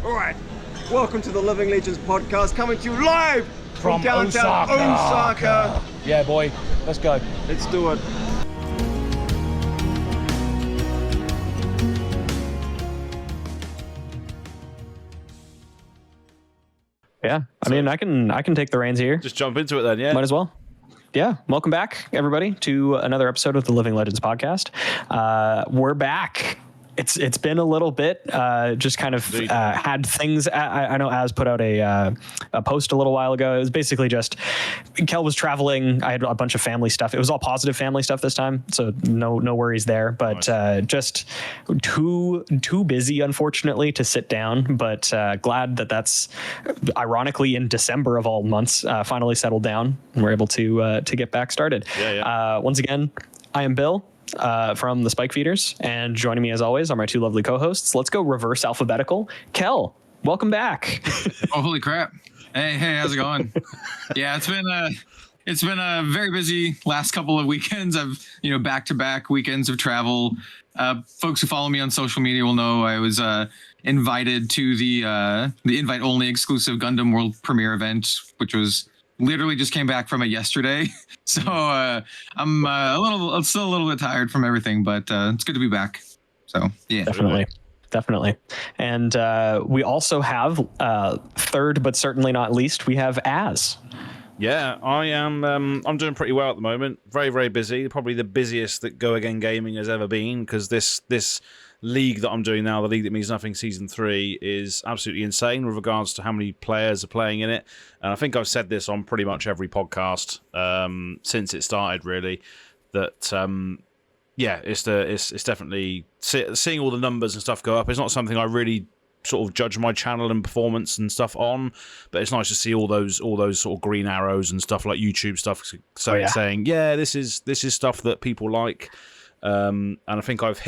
All right, welcome to the Living Legends podcast, coming to you live from downtown Osaka. Yeah, boy, let's go. Let's do it. Yeah, I mean, I can take the reins here. Just jump into it then, yeah. Might as well. Yeah, welcome back, everybody, to another episode of the Living Legends podcast. We're back. It's been a little bit. Just kind of had things. I know Az put out a post a little while ago. It was basically just Kel was traveling. I had a bunch of family stuff. It was all positive family stuff this time, so no worries there. But just too busy, unfortunately, to sit down. But glad that's ironically in December of all months finally settled down and we're able to get back started. Once again, I am Bill. From the Spike Feeders, and joining me as always are my two lovely co-hosts. Let's go reverse alphabetical. Kel, welcome back. Oh, holy crap. Hey, how's it going? Yeah, it's been a very busy last couple of weekends. I've, back-to-back weekends of travel. Folks who follow me on social media will know I was invited to the invite-only exclusive Gundam World Premiere event, which was literally just came back from it yesterday. So I'm still a little bit tired from everything, but it's good to be back. So yeah, definitely. And we also have third, but certainly not least, we have Az. Yeah, I am. I'm doing pretty well at the moment. Very, very busy. Probably the busiest that Go Again Gaming has ever been, because this league that I'm doing now, the League That Means Nothing Season 3, is absolutely insane with regards to how many players are playing in it. And I think I've said this on pretty much every podcast since it started, really, that it's definitely seeing all the numbers and stuff go up. It's not something I really sort of judge my channel and performance and stuff on, but it's nice to see all those sort of green arrows and stuff like YouTube stuff saying this is stuff that people like. And I think I've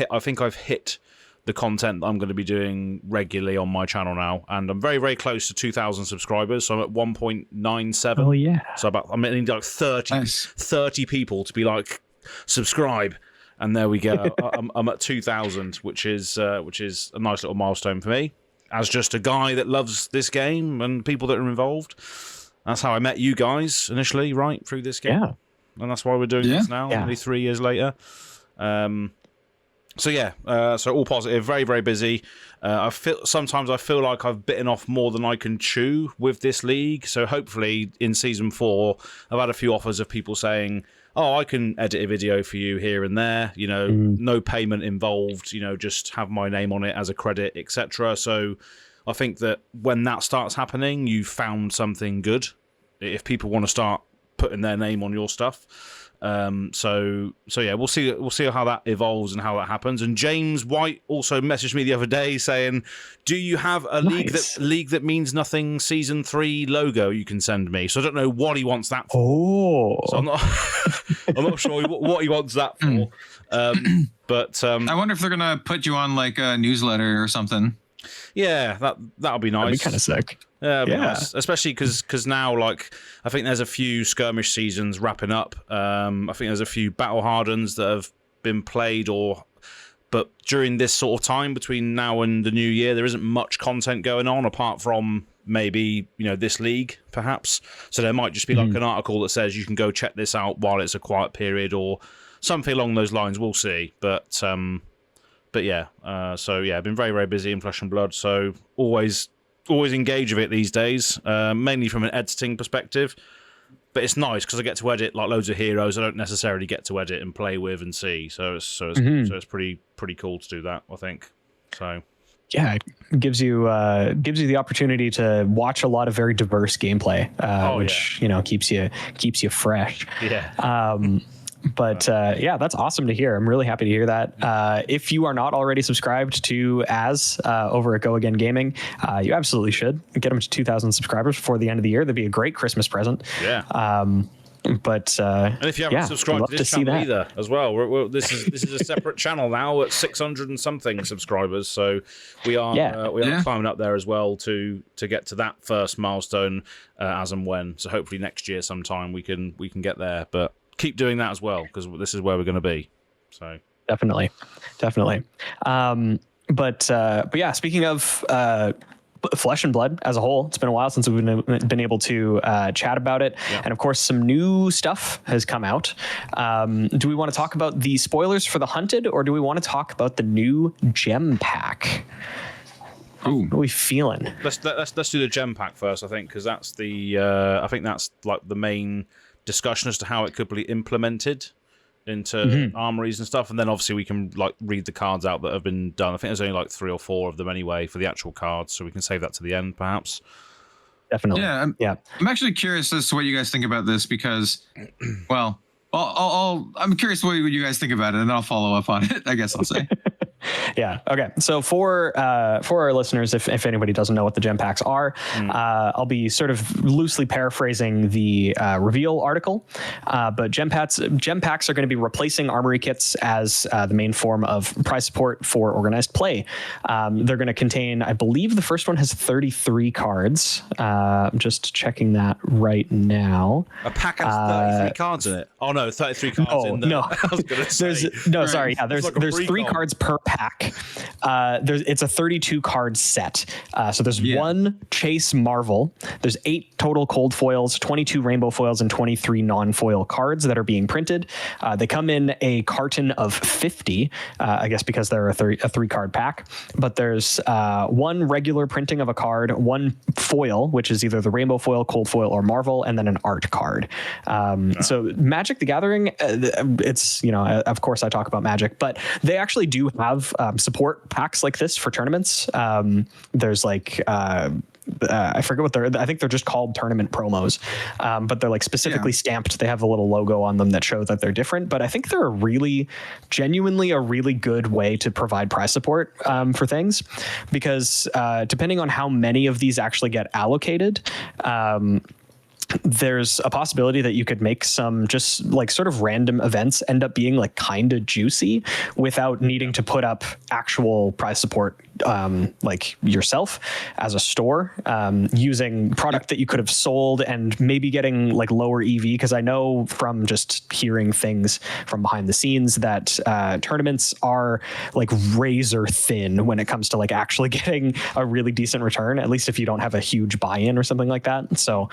hit the content that I'm going to be doing regularly on my channel now, and I'm very, very close to 2,000 subscribers. So I'm at 1.97. Oh yeah. So I'm need like 30 people to be like subscribe, and there we go. I'm at 2,000, which is a nice little milestone for me, as just a guy that loves this game and people that are involved. That's how I met you guys initially, right, through this game. Yeah. And that's why we're doing this now, only 3 years later. So all positive, very, very busy. Sometimes I feel like I've bitten off more than I can chew with this league. So hopefully in season 4, I've had a few offers of people saying, "Oh, I can edit a video for you here and there. No payment involved. Just have my name on it as a credit, etc." So I think that when that starts happening, you've found something good. If people want to start putting their name on your stuff. So yeah, we'll see how that evolves and how that happens. And James White also messaged me the other day saying, "Do you have a League That Means Nothing Season 3 logo you can send me?" So I don't know what he wants that for. So I'm not sure what he wants that for. But I wonder if they're gonna put you on like a newsletter or something. Yeah, that'll be nice. That'd be kind of sick. Yeah, nice. Especially because now, like, I think there's a few skirmish seasons wrapping up. I think there's a few battle hardens that have been played, but during this sort of time between now and the new year, there isn't much content going on apart from maybe this league, perhaps. So there might just be like an article that says you can go check this out while it's a quiet period or something along those lines. We'll see, but yeah. I've been very, very busy in Flesh and Blood. So always engage with it these days, mainly from an editing perspective. But it's nice because I get to edit like loads of heroes I don't necessarily get to edit and play with and see. So it's pretty cool to do that, I think. So yeah, it gives you the opportunity to watch a lot of very diverse gameplay, which keeps you fresh. Yeah. But that's awesome to hear. I'm really happy to hear that. If you are not already subscribed to Az over at Go Again Gaming, you absolutely should get them to 2,000 subscribers before the end of the year. That'd be a great Christmas present. Yeah. And if you haven't subscribed to this channel either, as well, this is a separate channel now at 600 and something subscribers. So we are climbing up there as well to get to that first milestone as and when. So hopefully next year sometime we can get there. But keep doing that as well, because this is where we're going to be. So definitely. But yeah, speaking of Flesh and Blood as a whole. It's been a while since we've been able to chat about it. Yeah. And of course, some new stuff has come out. Do we want to talk about the spoilers for the Hunted, or do we want to talk about the new gem pack? Ooh. What are we feeling? Let's do the gem pack first, I think, because that's I think that's like the main discussion as to how it could be implemented into armories and stuff, and then obviously we can like read the cards out that have been done. I think there's only like 3 or 4 of them anyway for the actual cards, so we can save that to the end, perhaps. Definitely. Yeah. I'm actually curious as to what you guys think about this because, well, I'm curious what you guys think about it, and then I'll follow up on it. I guess I'll say. Yeah. Okay. So for our listeners, if anybody doesn't know what the gem packs are, I'll be sort of loosely paraphrasing the reveal article. But gem packs are going to be replacing armory kits as the main form of prize support for organized play. They're going to contain, I believe, the first one has 33 cards. I'm just checking that right now. A pack has 33 cards in it. Oh no, 33 cards in there. No, I was going to say. Sorry. Yeah, there's 3 cards per pack. It's a 32 card set. So there's 1 Chase Marvel. There's 8 total cold foils, 22 rainbow foils, and 23 non-foil cards that are being printed. They come in a carton of 50, I guess because they're a 3 card pack. But there's 1 regular printing of a card, 1 foil, which is either the rainbow foil, cold foil, or Marvel, and then an art card. So Magic the Gathering, it's, of course I talk about Magic, but they actually do have support packs like this for tournaments. There's like I forget what I think they're just called tournament promos, but they're like specifically stamped. They have the little logo on them that show that they're different, but I think they're genuinely a really good way to provide prize support for things, because depending on how many of these actually get allocated, there's a possibility that you could make some just like sort of random events end up being like kind of juicy without needing to put up actual prize support like yourself as a store, using product that you could have sold and maybe getting like lower EV, because I know from just hearing things from behind the scenes that tournaments are like razor thin when it comes to like actually getting a really decent return, at least if you don't have a huge buy-in or something like that. So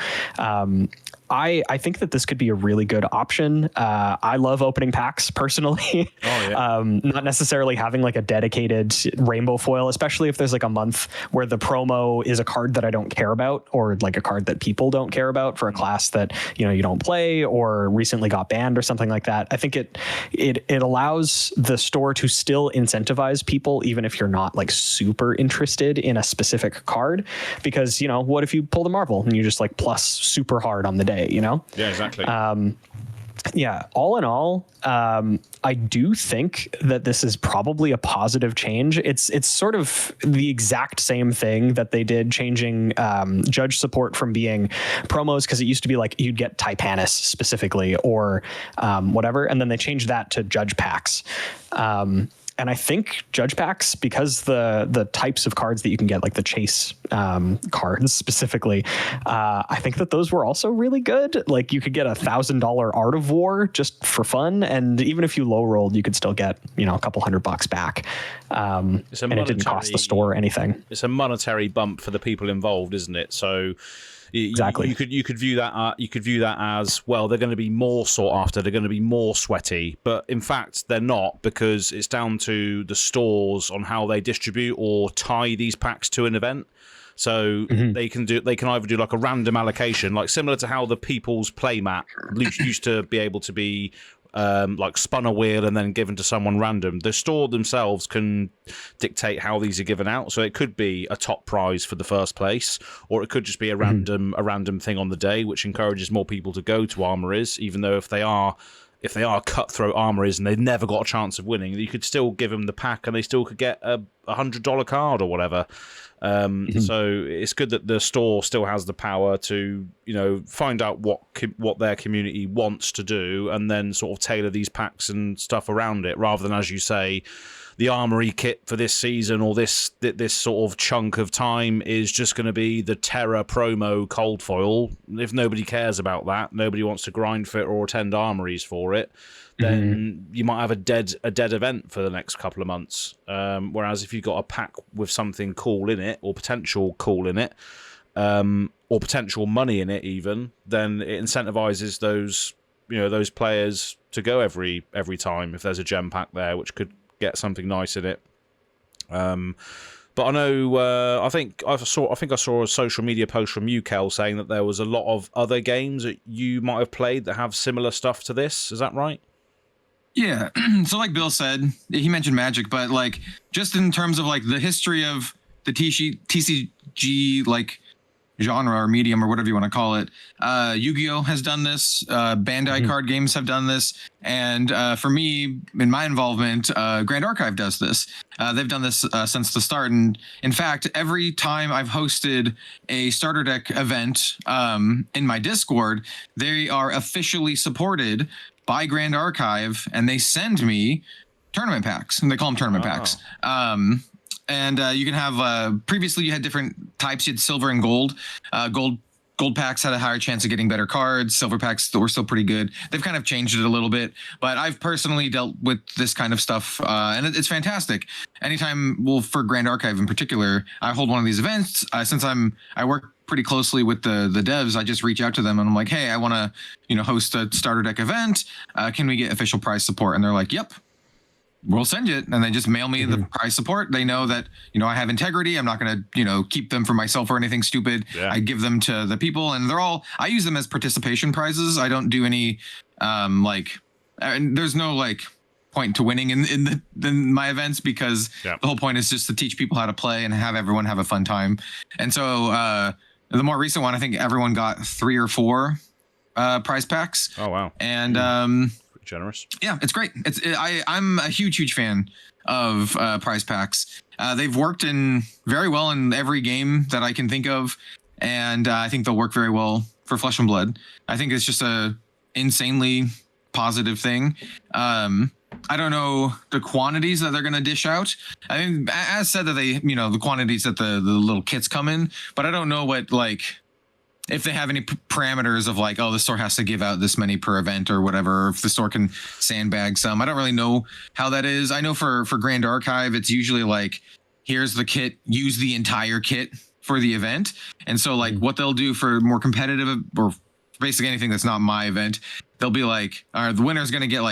I think that this could be a really good option. I love opening packs personally. Not necessarily having like a dedicated rainbow foil, especially if there's like a month where the promo is a card that I don't care about, or like a card that people don't care about for a class that you don't play or recently got banned or something like that. I think it allows the store to still incentivize people even if you're not like super interested in a specific card, because what if you pull the Marvel and you just like plus super hard on the day? Yeah, exactly. All in all, I do think that this is probably a positive change. It's sort of the exact same thing that they did, changing judge support from being promos, because it used to be like you'd get Typanis specifically or whatever, and then they changed that to judge packs. And I think judge packs, because the types of cards that you can get, like the chase cards specifically, I think that those were also really good. Like you could get $1,000 Art of War just for fun, and even if you low rolled, you could still get a couple $100 back. And it didn't cost the store anything. It's a monetary bump for the people involved, isn't it? So. Exactly. You could view that. You could view that as, well, they're going to be more sought after. They're going to be more sweaty, but in fact they're not, because it's down to the stores on how they distribute or tie these packs to an event. So they can either do like a random allocation, like similar to how the People's Playmat used to be able to be like spun a wheel and then given to someone random. The store themselves can dictate how these are given out, so it could be a top prize for the first place, or it could just be a random thing on the day, which encourages more people to go to armories, even though if they are cutthroat armories and they've never got a chance of winning, you could still give them the pack and they still could get a $100 card or whatever. So it's good that the store still has the power to, find out what their community wants to do and then sort of tailor these packs and stuff around it, rather than, as you say, the armory kit for this season or this sort of chunk of time is just going to be the Terra promo cold foil. If nobody cares about that, nobody wants to grind for it or attend armories for it, then you might have a dead event for the next couple of months. Whereas if you've got a pack with something cool in it or potential cool in it, or potential money in it even, then it incentivizes those players to go every time if there's a gem pack there, which could get something nice in it. But I know, I think I saw a social media post from you, Kel, saying that there was a lot of other games that you might have played that have similar stuff to this. Is that right? Yeah. So like Bill said, he mentioned Magic, but like just in terms of like the history of the TCG like genre or medium or whatever you want to call it, Yu-Gi-Oh has done this, Bandai card games have done this, and for me, in my involvement, Grand Archive does this. They've done this since the start, and in fact, every time I've hosted a starter deck event in my Discord, they are officially supported by Grand Archive, and they send me tournament packs, and they call them tournament packs. And you can have previously you had different types. You had silver and gold. Gold packs had a higher chance of getting better cards. Silver packs were still pretty good. They've kind of changed it a little bit, but I've personally dealt with this kind of stuff, and it's fantastic. Anytime, well, for Grand Archive in particular, I hold one of these events. Since I work pretty closely with the devs, I just reach out to them and I'm like, hey, I want to host a starter deck event. Can we get official prize support? And they're like, yep. We'll send you it, and they just mail me the prize support. They know that I have integrity. I'm not going to keep them for myself or anything stupid. Yeah. I give them to the people, and I use them as participation prizes. I don't do any there's no point to winning in my events, because the whole point is just to teach people how to play and have everyone have a fun time. And so the more recent one, I think everyone got 3 or 4 prize packs. Oh wow! And generous. Yeah, it's great. I'm a huge fan of prize packs. They've worked very well in every game that I can think of, and I think they'll work very well for Flesh and Blood. I think it's just a insanely positive thing. I don't know the quantities that they're going to dish out. I mean, as said that they, the quantities that the little kits come in, but I don't know what if they have any parameters of the store has to give out this many per event or whatever, or if the store can sandbag some. I don't really know how that is. I know for Grand Archive, it's usually here's the kit, use the entire kit for the event. And so what they'll do for more competitive or basically anything that's not my event, they'll be all right, the winner's going to get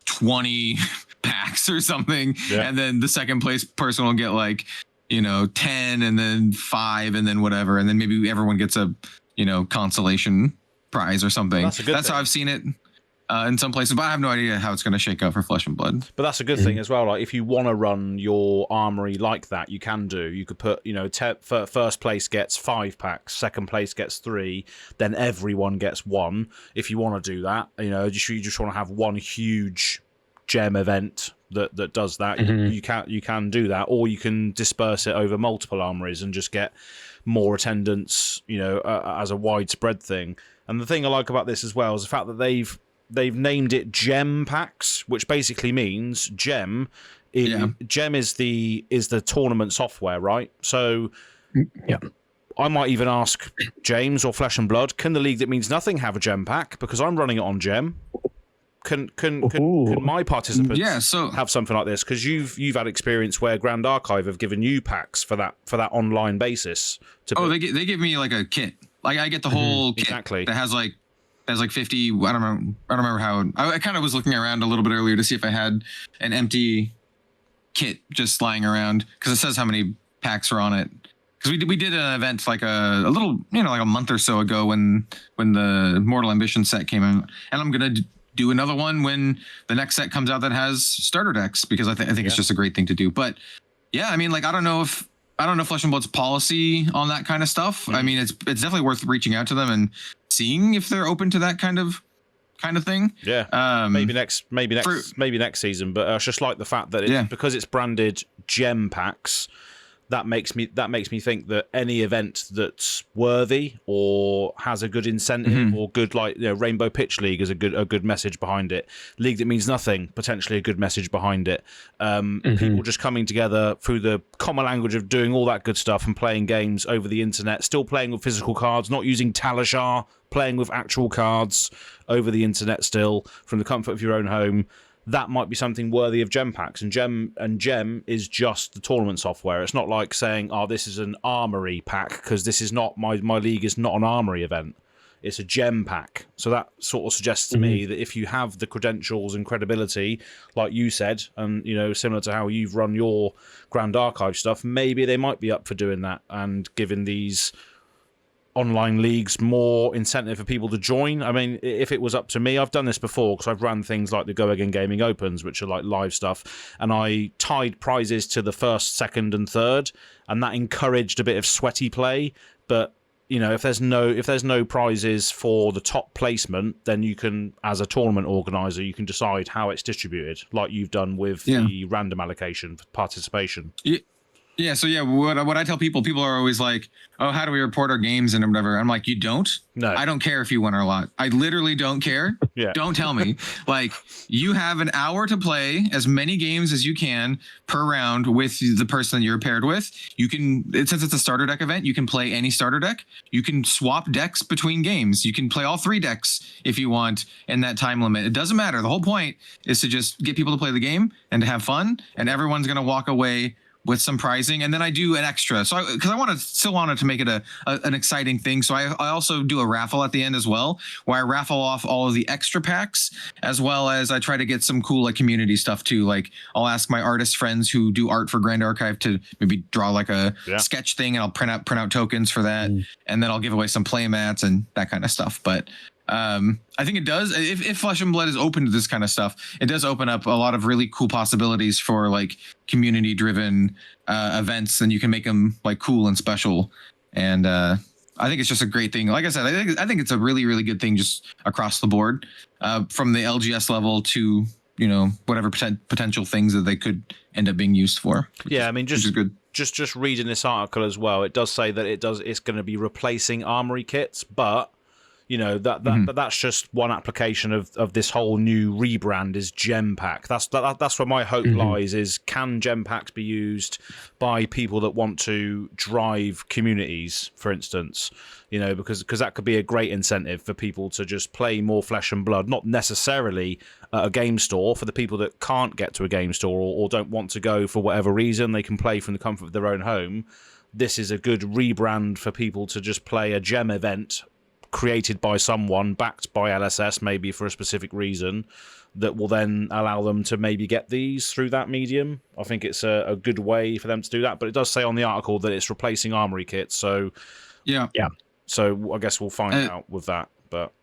20 packs or something. Yeah. And then the second place person will get 10 and then 5 and then whatever. And then maybe everyone gets a consolation prize or something. That's how I've seen it in some places, but I have no idea how it's going to shake out for Flesh and Blood. But that's a good thing as well. If you want to run your armory like that, you can do. You could put, first place gets 5 packs, second place gets 3, then everyone gets 1. If you want to do that, you just want to have one huge gem event that does that. You can do that, or you can disperse it over multiple armories and just get more attendance, as a widespread thing. And the thing I like about this as well is the fact that they've named it gem packs, which basically means gem is the tournament software, right? So I might even ask James or Flesh and Blood, can the league that means nothing have a gem pack? Because I'm running it on gem. Can my participants have something like this? Because you've had experience where Grand Archive have given you packs for that online basis. They give me a kit. I get the whole kit that has 50. I don't remember how. I kind of was looking around a little bit earlier to see if I had an empty kit just lying around, because it says how many packs are on it. Because we did an event a little a month or so ago when the Mortal Ambition set came out, and I'm gonna do another one when the next set comes out that has starter decks, because I think it's just a great thing to do. But yeah, I mean, I don't know Flesh and Blood's policy on that kind of stuff. I mean, it's definitely worth reaching out to them and seeing if they're open to that kind of thing. Yeah. Maybe next season. But I just like the fact that because it's branded gem packs, that makes me think that any event that's worthy or has a good incentive or good, like, Rainbow Pitch League is a good message behind it. League that means nothing, potentially a good message behind it. People just coming together through the common language of doing all that good stuff and playing games over the internet, still playing with physical cards, not using Talishar, playing with actual cards over the internet still from the comfort of your own home. That might be something worthy of gem packs. And gem is just the tournament software. It's not like saying, oh, this is an armory pack, because this is not my league is not an armory event. It's a gem pack. So that sort of suggests to me that if you have the credentials and credibility, like you said, and similar to how you've run your Grand Archive stuff, maybe they might be up for doing that and giving these online leagues more incentive for people to join. I mean, if it was up to me, I've done this before because I've run things like the Go Again Gaming Opens, which are like live stuff, and I tied prizes to the first, second, and third, and that encouraged a bit of sweaty play. But if there's no prizes for the top placement, then you can, as a tournament organizer, you can decide how it's distributed, like you've done with the random allocation for participation. Yeah. So what I tell people are always like, oh, how do we report our games and whatever? I'm like, you don't? No. I don't care if you win or not. I literally don't care. Yeah. Don't tell me. Like, you have an hour to play as many games as you can per round with the person you're paired with. You can, since it's a starter deck event, you can play any starter deck. You can swap decks between games. You can play all 3 decks if you want in that time limit. It doesn't matter. The whole point is to just get people to play the game and to have fun, and everyone's going to walk away with some prizing. And then I do an extra. So because I still wanted to make it an exciting thing. So I also do a raffle at the end as well, where I raffle off all of the extra packs, as well as I try to get some cool, like, community stuff too. Like, I'll ask my artist friends who do art for Grand Archive to maybe draw like a sketch thing, and I'll print out tokens for that. And then I'll give away some play mats and that kind of stuff. But I think it does. If Flesh and Blood is open to this kind of stuff, it does open up a lot of really cool possibilities for, like, community driven events, and you can make them, like, cool and special. And I think it's just a great thing. Like I said, I think it's a really, really good thing just across the board, from the LGS level to, whatever potential things that they could end up being used for. Yeah, I mean, just good. Just reading this article as well, it does say that it's going to be replacing armory kits, but that's just one application of this whole new rebrand is gem pack. That's where my hope lies, is can gem packs be used by people that want to drive communities, for instance, because that could be a great incentive for people to just play more Flesh and Blood, not necessarily at a game store. For the people that can't get to a game store or don't want to go for whatever reason, they can play from the comfort of their own home. This is a good rebrand for people to just play a gem event created by someone, backed by LSS, maybe for a specific reason, that will then allow them to maybe get these through that medium. I think it's a good way for them to do that. But it does say on the article that it's replacing armory kits. So yeah. So I guess we'll find out with that. But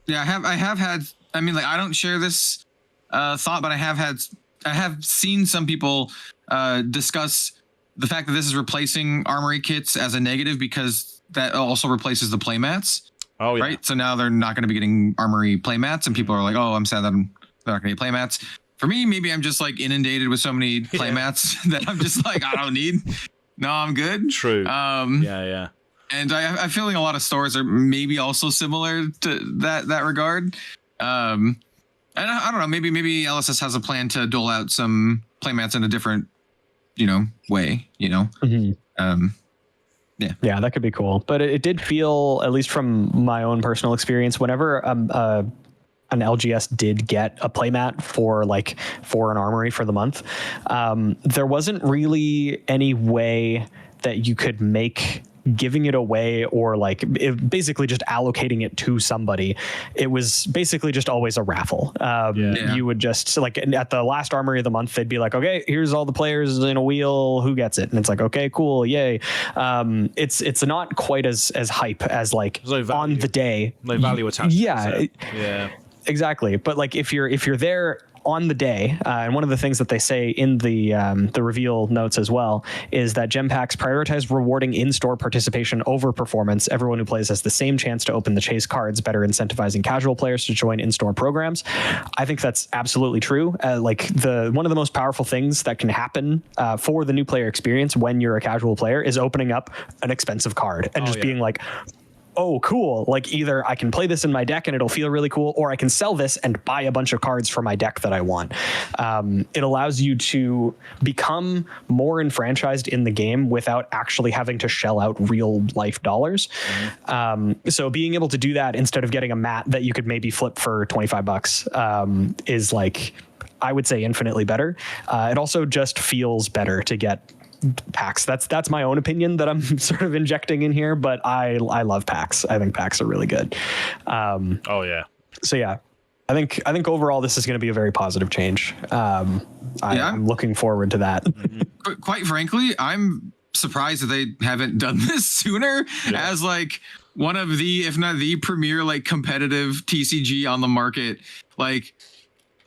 yeah, I have had. I mean, like, I don't share this thought, but I have seen some people discuss the fact that this is replacing armory kits as a negative, because that also replaces the playmats. Oh, yeah. Right. So now they're not going to be getting armory playmats, and people are like, oh, I'm sad that they're not going to get playmats. For me, maybe I'm just, like, inundated with so many playmats that I'm just like, I don't need. No, I'm good. True. Yeah. And I feel like a lot of stores are maybe also similar to that regard. And I don't know. Maybe LSS has a plan to dole out some playmats in a different, way. Yeah, that could be cool. But it did feel, at least from my own personal experience, whenever an LGS did get a playmat for an armory for the month, there wasn't really any way that you could make giving it away or basically just allocating it to somebody. It was basically just always a raffle. You would just, at the last armory of the month, they'd be like, okay, here's all the players in a wheel, who gets it? And it's like, okay, cool, yay. It's not quite as hype as on the day. No value attached. Yeah, exactly. But if you're there on the day, and one of the things that they say in the reveal notes as well is that gem packs prioritize rewarding in-store participation over performance. Everyone who plays has the same chance to open the chase cards, better incentivizing casual players to join in-store programs. I think that's absolutely true. Like one of the most powerful things that can happen for the new player experience when you're a casual player is opening up an expensive card and being like, oh, cool. Like either I can play this in my deck and it'll feel really cool, or I can sell this and buy a bunch of cards for my deck that I want. It allows you to become more enfranchised in the game without actually having to shell out real life dollars. So being able to do that instead of getting a mat that you could maybe flip for $25 is like, I would say infinitely better. It also just feels better to get packs. That's my own opinion that I'm sort of injecting in here, but I love packs. I think packs are really good. So yeah, I think overall this is going to be a very positive change. I'm looking forward to that. Quite frankly, I'm surprised that they haven't done this sooner as like one of the, if not the premier, like competitive TCG on the market.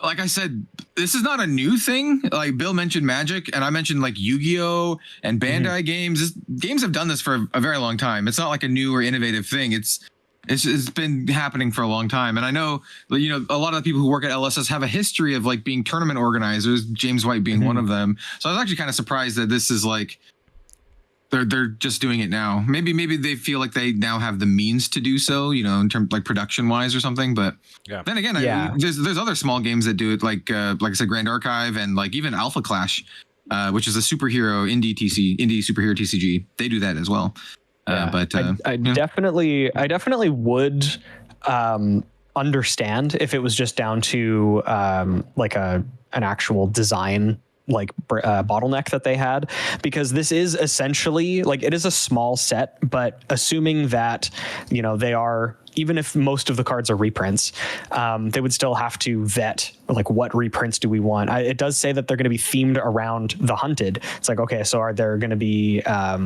Like I said, this is not a new thing. Like Bill mentioned Magic, and I mentioned like Yu-Gi-Oh! And Bandai games. Games have done this for a very long time. It's not like a new or innovative thing. It's been happening for a long time. And I know, you know, a lot of the people who work at LSS have a history of like being tournament organizers, James White being one of them. So I was actually kind of surprised that this is like, they're just doing it now. Maybe they feel like they now have the means to do so, you know, in terms like production wise or something. But then again, there's other small games that do it, like I said, Grand Archive and like even Alpha Clash, which is a superhero indie superhero TCG. They do that as well. But I definitely would understand if it was just down to like an actual design like bottleneck that they had, because this is essentially like, it is a small set, but assuming that, you know, they are, even if most of the cards are reprints, they would still have to vet like what reprints do we want. It does say that they're going to be themed around the hunted. It's like, okay, so are there going to be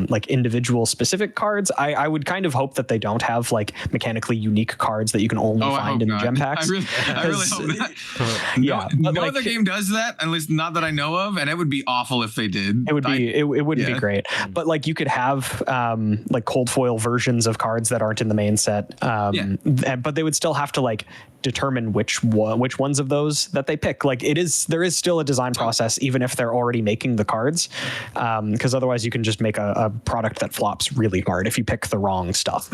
like individual specific cards? I would kind of hope that they don't have like mechanically unique cards that you can only find in the gem packs. I really hope not. No other game does that, at least not that I know of, and it would be awful if they did. It would be it wouldn't be great. But like you could have like cold foil versions of cards that aren't in the main set. But they would still have to like determine which ones of those that they pick. Like there is still a design process, even if they're already making the cards, because otherwise you can just make a product that flops really hard if you pick the wrong stuff.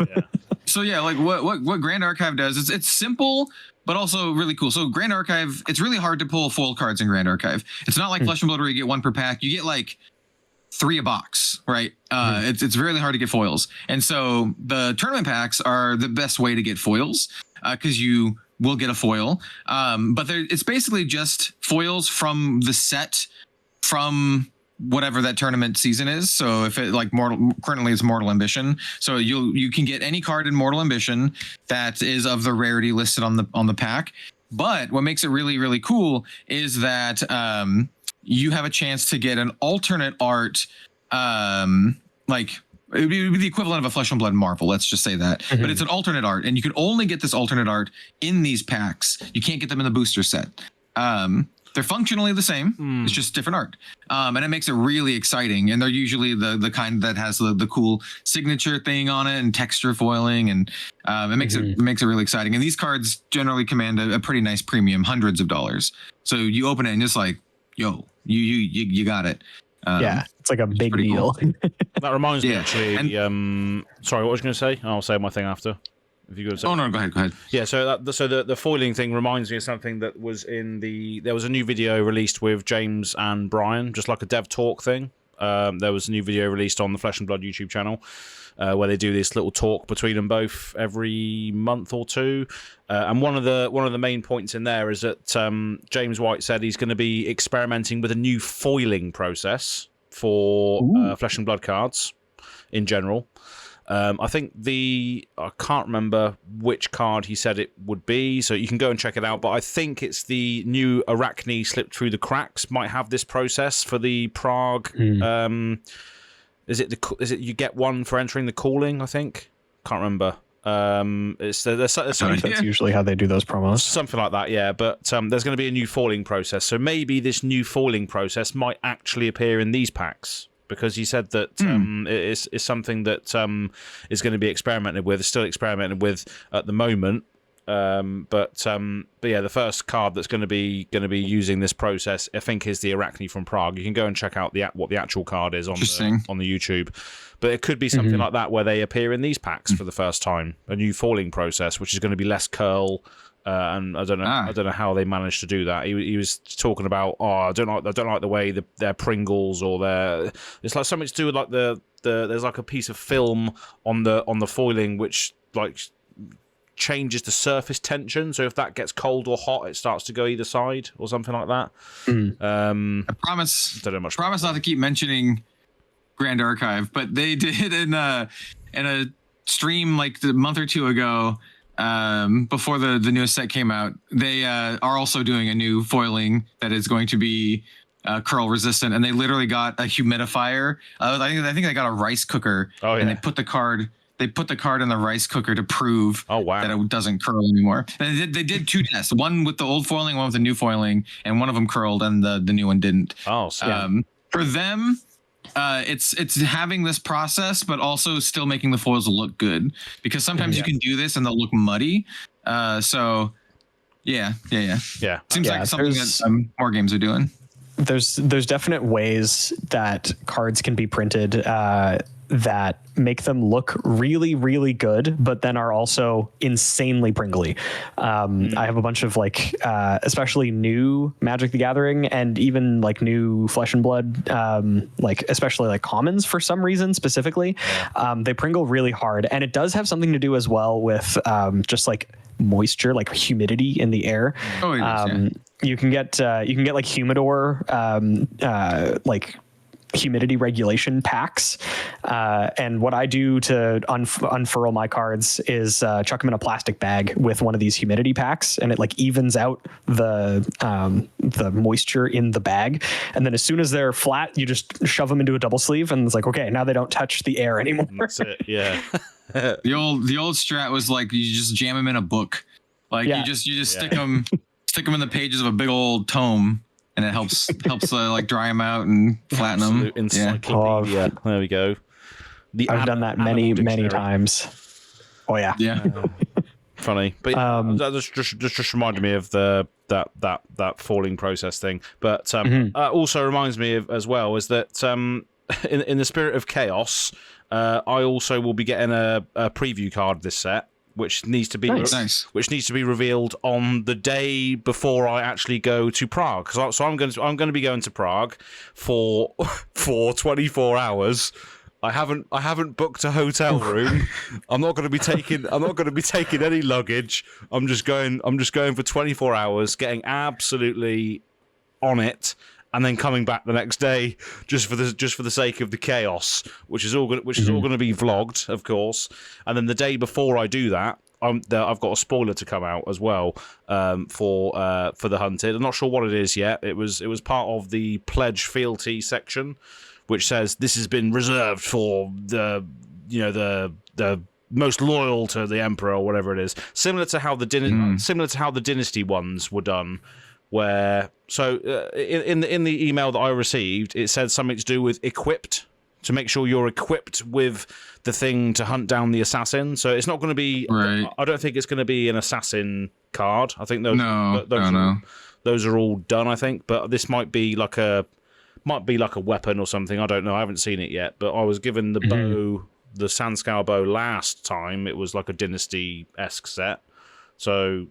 So yeah, like what Grand Archive does is it's simple but also really cool. So Grand Archive, it's really hard to pull foil cards in Grand Archive. It's not like Flesh and Blood where you get one per pack. You get like 3 a box, right? It's really hard to get foils. And so the tournament packs are the best way to get foils because you will get a foil. But it's basically just foils from the set from whatever that tournament season is. So if it like currently it's Mortal Ambition. So you can get any card in Mortal Ambition that is of the rarity listed on the pack. But what makes it really, really cool is that you have a chance to get an alternate art, like it would be the equivalent of a Flesh and Blood Marvel. Let's just say that, but it's an alternate art, and you can only get this alternate art in these packs. You can't get them in the booster set. They're functionally the same. It's just different art, and it makes it really exciting. And they're usually the kind that has the cool signature thing on it and texture foiling, and it makes it really exciting. And these cards generally command a pretty nice premium, hundreds of dollars. So you open it and it's like, yo, you got it. It's like a big deal. Cool. That reminds me actually. Sorry, what was you going to say? I'll say my thing after. If you go to no, go ahead. Yeah, so the foiling thing reminds me of something that was there was a new video released with James and Brian, just like a dev talk thing. There was a new video released on the Flesh and Blood YouTube channel where they do this little talk between them both every month or two. And one of the main points in there is that James White said he's going to be experimenting with a new foiling process for Flesh and Blood cards in general. I think I can't remember which card he said it would be, so you can go and check it out. But I think it's the new Arachne Slip Through the Cracks might have this process for the Prague. Is it you get one for entering the calling? I think, can't remember. There's something, That's usually how they do those promos. something like that, yeah. But there's going to be a new foiling process, so maybe this new foiling process might actually appear in these packs. Because he said that it's something that is going to be experimented with, still experimented with at the moment. But yeah, the first card that's going to be using this process, I think, is the Arachne from Prague. You can go and check out what the actual card is on the YouTube. But it could be something like that where they appear in these packs for the first time, a new foiling process, which is going to be less curl. And I don't know how they managed to do that. He was talking about, I don't like the way their Pringles or their, it's like something to do with like the there's like a piece of film on the foiling which like changes the surface tension. So if that gets cold or hot, it starts to go either side or something like that. I promise not to keep mentioning Grand Archive, but they did in a stream like a month or two ago. Before the newest set came out, they are also doing a new foiling that is going to be curl resistant, and they literally got a humidifier. I think they got a rice cooker, and they put the card in the rice cooker to prove that it doesn't curl anymore. And they did two tests, one with the old foiling, one with the new foiling, and one of them curled, and the new one didn't. For them. It's having this process, but also still making the foils look good, because sometimes you can do this and they'll look muddy. So yeah. Seems like something that more games are doing. There's definite ways that cards can be printed that make them look really, really good, but then are also insanely pringly. I have a bunch of like, especially new Magic the Gathering and even like new Flesh and Blood, like especially like commons for some reason specifically. They pringle really hard, and it does have something to do as well with just like moisture, like humidity in the air. You can get like humidor, like humidity regulation packs, and what I do to unfurl my cards is chuck them in a plastic bag with one of these humidity packs, and it like evens out the moisture in the bag, and then as soon as they're flat, you just shove them into a double sleeve, and it's like, okay, now they don't touch the air anymore. That's it. Yeah. the old strat was like you just jam them in a book, like you just stick them in the pages of a big old tome. And it helps like dry them out and flatten them. Encyclopedia. There we go. I've done that many times. Oh yeah. Funny, but that just reminded me of that falling process thing. But also reminds me of as well is that in the spirit of chaos, I also will be getting a preview card this set, which needs to be which needs to be revealed on the day before I actually go to Prague. So I'm going to be going to Prague for 24 hours. I haven't booked a hotel room. I'm not going to be taking any luggage. I'm just going for 24 hours, getting absolutely on it, and then coming back the next day just for the sake of the chaos, which is all going to be vlogged, of course. And then the day before I do that, I've got a spoiler to come out as well for the Hunted. I'm not sure what it is yet. It was part of the pledge fealty section, which says this has been reserved for the most loyal to the Emperor or whatever it is. Similar to how the Dynasty ones were done. Where in the email that I received, it said something to do with equipped, to make sure you're equipped with the thing to hunt down the assassin. So it's not going to be. Right. I don't think it's going to be an assassin card. I think those are all done. I think, but this might be like a weapon or something. I don't know. I haven't seen it yet. But I was given the bow, the Sandscour bow last time. It was like a Dynasty-esque set. So.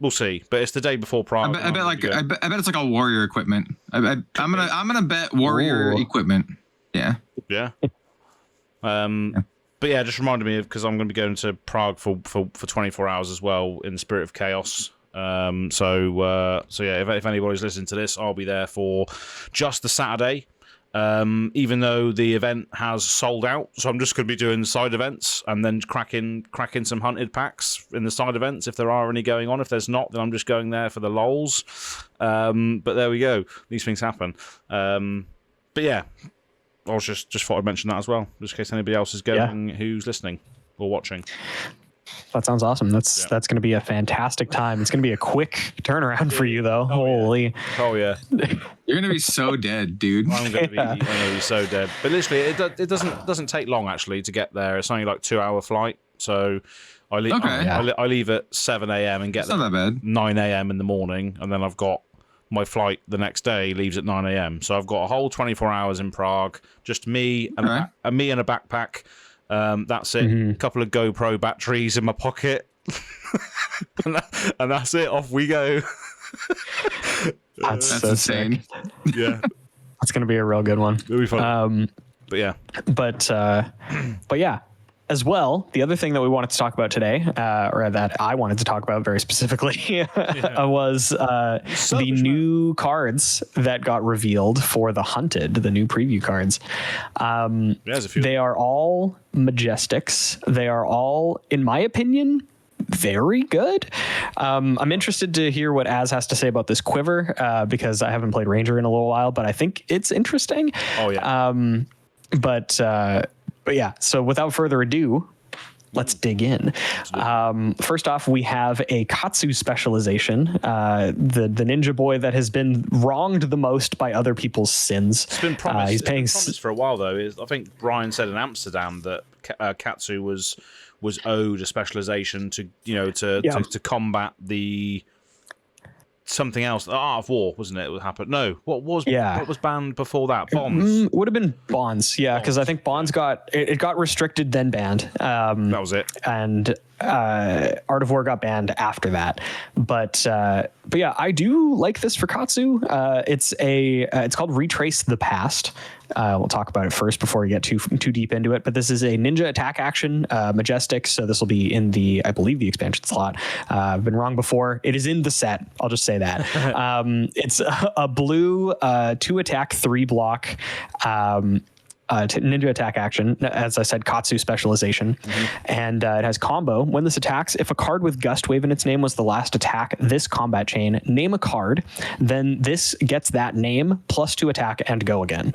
We'll see, but it's the day before Prague. I bet it's like all warrior equipment. I'm gonna bet warrior equipment. Yeah. But yeah, just reminded me of, because I'm going to be going to Prague for 24 hours as well in the spirit of chaos. So yeah, if anybody's listening to this, I'll be there for just the Saturday. Even though the event has sold out, so I'm just going to be doing side events and then cracking some hunted packs in the side events if there are any going on. If there's not, then I'm just going there for the lols. But there we go. These things happen. But yeah, I was just thought I'd mention that as well, just in case anybody else is going who's listening or watching. That sounds awesome. That's going to be a fantastic time. It's going to be a quick turnaround for you, though. Holy. Oh yeah. You're gonna be so dead, dude. I'm gonna be so dead. But literally, it doesn't take long actually to get there. It's only like 2-hour flight. So I leave. Okay. I leave at 7 a.m. and get It's not there that bad. 9 a.m. in the morning, and then I've got my flight the next day leaves at 9 a.m. So I've got a whole 24 hours in Prague. Just me and a backpack. That's it. A couple of GoPro batteries in my pocket, and that's it. Off we go. That's so insane. Sick. Yeah, That's going to be a real good one. it'll be fun. But yeah, but yeah, as well, the other thing that we wanted to talk about today, or that I wanted to talk about very specifically, was the new cards that got revealed for the Hunted, the new preview cards. there's a few. They are all Majestics. They are all, in my opinion, very good. I'm interested to hear what Az has to say about this quiver, because I haven't played Ranger in a little while, but I think it's interesting. Oh yeah. But yeah, so without further ado, let's dig in. First off, we have a Katsu specialization, the ninja boy that has been wronged the most by other people's sins. It's been promised. He's paying promised for a while though. I think Brian said in Amsterdam that Katsu was owed a specialization to combat the something else. The Art of War, wasn't it? What happened? No, what was banned before that? Bonds. Would have been Bonds, yeah, because I think Bonds got restricted then banned. That was it. And Art of War got banned after that. But yeah, I do like this for Katsu. It's called Retrace the Past. We'll talk about it first before we get too deep into it. But this is a ninja attack action, Majestic. So this will be in I believe the expansion slot. I've been wrong before. It is in the set. I'll just say that. It's a blue 2 attack 3 block. Ninja attack action, as I said, Katsu specialization, and it has combo. When this attacks, if a card with Gust Wave in its name was the last attack this combat chain, name a card, then this gets that name plus 2 attack and go again.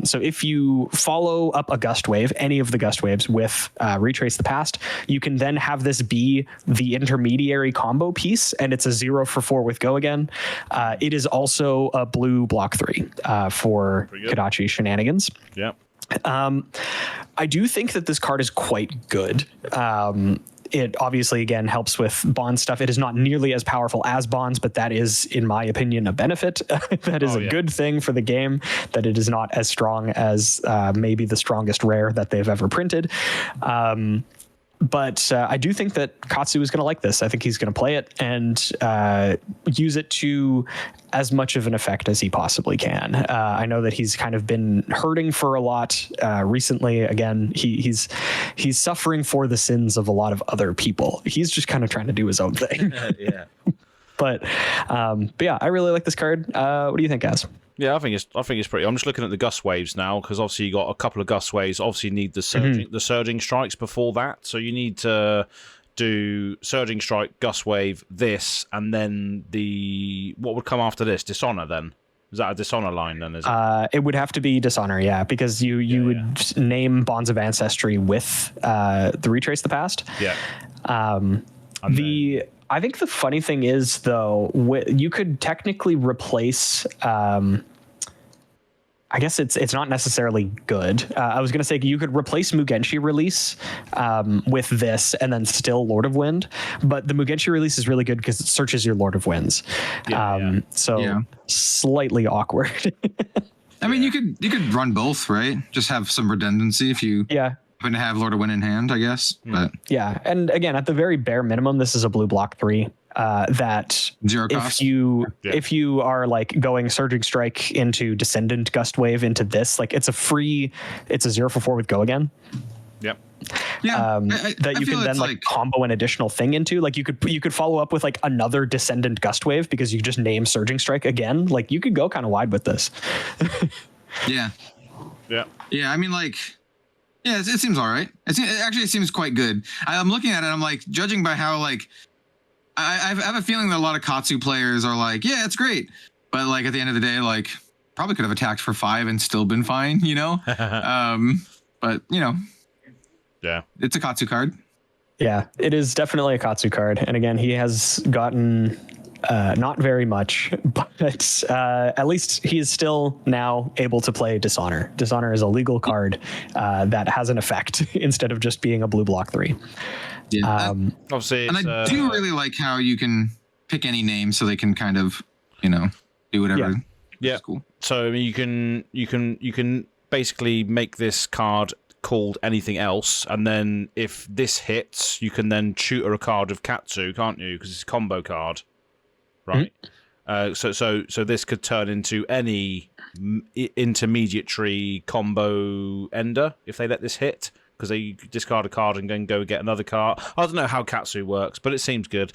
So if you follow up a Gust Wave, any of the Gust Waves with Retrace the Past, you can then have this be the intermediary combo piece, and it's a 0 for 4 with Go Again. It is also a blue block 3 for Kodachi shenanigans. Yeah. I do think that this card is quite good. It obviously, again, helps with Bond stuff. It is not nearly as powerful as Bonds, but that is, in my opinion, a benefit. That is a good thing for the game, that it is not as strong as maybe the strongest rare that they've ever printed. But I do think that Katsu is going to like this. I think he's going to play it and use it to as much of an effect as he possibly can. I know that he's kind of been hurting for a lot recently. Again, he's suffering for the sins of a lot of other people. He's just kind of trying to do his own thing. Yeah. But yeah, I really like this card. What do you think, Az? Yeah, I think it's pretty. I'm just looking at the Gust Waves now because obviously you got a couple of Gust Waves. Obviously, you need the surging strikes before that, so you need to do Surging Strike, Gust Wave, this, and then what would come after this? Dishonor. Then is that a Dishonor line? Then is it? It would have to be Dishonor, yeah, because you would name Bonds of Ancestry with the Retrace the Past. Yeah. I think the funny thing is, though, you could technically replace. I guess it's not necessarily good. I was going to say you could replace Mugenshi release with this and then still Lord of Wind, but the Mugenshi release is really good because it searches your Lord of Winds. Slightly awkward. I mean, you could run both, right? Just have some redundancy if you happen to have Lord of Wind in hand, I guess. But yeah, and again, at the very bare minimum, this is a blue block 3. That 0 cost. If you are like going Surging Strike into Descendant Gust Wave into this, like it's a 0 for 4 with Go Again. Yep. Yeah. That you can then like combo an additional thing into. Like you could follow up with like another Descendant Gust Wave because you just name Surging Strike again. Like you could go kind of wide with this. Yeah. Yeah. Yeah. I mean, like, yeah, it seems all right. It seems quite good. I'm looking at it. I'm like, judging by how like. I have a feeling that a lot of Katsu players are like, yeah, it's great. But like at the end of the day, like probably could have attacked for 5 and still been fine, you know? But you know, yeah, it's a Katsu card. Yeah, it is definitely a Katsu card. And again, he has gotten not very much, but at least he is still now able to play Dishonor. Dishonor is a legal card that has an effect instead of just being a blue block 3. Yeah, Obviously, and I do really like how you can pick any name so they can kind of, do whatever. Yeah. Cool. So I mean, you can basically make this card called anything else, and then if this hits, you can then tutor a card of Katsu, can't you? Because it's a combo card, right? Mm-hmm. So this could turn into any intermediary combo ender if they let this hit, because they discard a card and then go get another card. I don't know how Katsu works, but it seems good.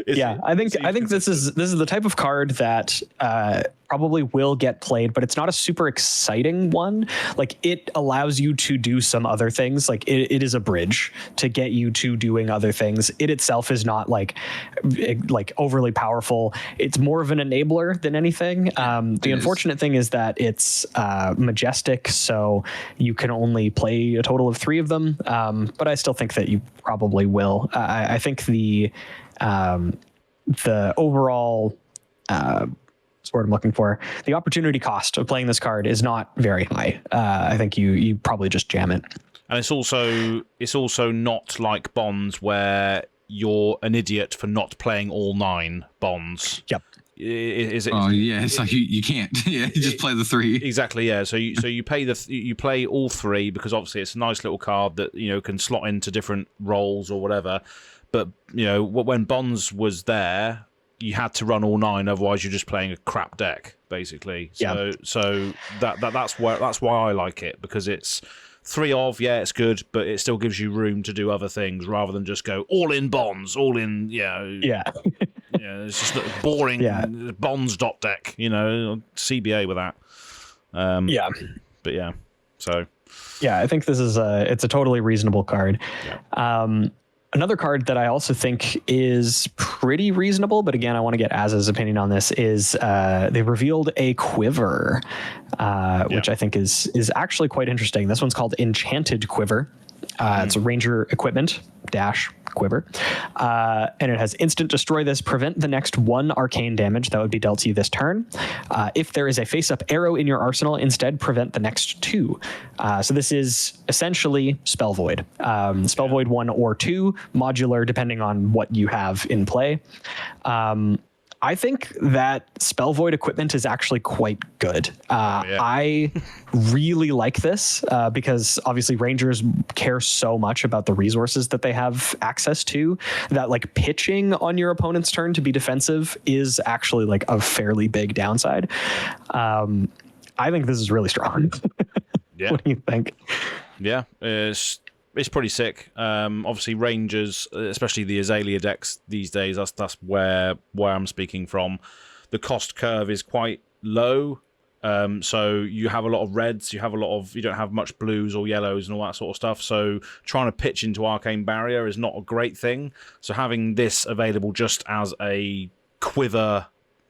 I think this is the type of card that probably will get played, but it's not a super exciting one. Like, it allows you to do some other things. Like, it is a bridge to get you to doing other things. It itself is not like overly powerful. It's more of an enabler than anything. The unfortunate thing is that it's majestic, so you can only play a total of 3 of them. But I still think that you probably will. I think the overall word I'm looking for, the opportunity cost of playing this card is not very high. I think you probably just jam it. And it's also not like Bonds where you're an idiot for not playing all 9 bonds. Yep. Is it? Oh yeah, it's like you can't. Yeah, you just play the 3. Exactly. Yeah. So you play all 3 because obviously it's a nice little card that can slot into different roles or whatever. But when Bonds was there, you had to run all 9, otherwise you're just playing a crap deck, basically. So that's why I like it, because it's 3 of, it's good, but it still gives you room to do other things rather than just go all in Bonds, all in it's just a boring Bonds dot deck, CBA with that. But yeah, so yeah, I think this is it's a totally reasonable card. Yeah. Another card that I also think is pretty reasonable, but again, I want to get Az's opinion on this, is they revealed a Quiver, which I think is actually quite interesting. This one's called Enchanted Quiver. It's a Ranger equipment -Quiver. And it has instant destroy this, prevent the next 1 arcane damage that would be dealt to you this turn. If there is a face-up arrow in your arsenal, instead prevent the next 2. So this is essentially Spell Void. Spell Void 1 or 2, modular depending on what you have in play. I think that Spell Void equipment is actually quite good. I really like this because obviously Rangers care so much about the resources that they have access to, that like pitching on your opponent's turn to be defensive is actually like a fairly big downside. I think this is really strong. Yeah. What do you think? Yeah, it's pretty sick. Obviously, Rangers, especially the Azalea decks these days, that's where I'm speaking from. The cost curve is quite low. So you have a lot of reds, you don't have much blues or yellows and all that sort of stuff. So trying to pitch into Arcane Barrier is not a great thing. So having this available just as a Quiver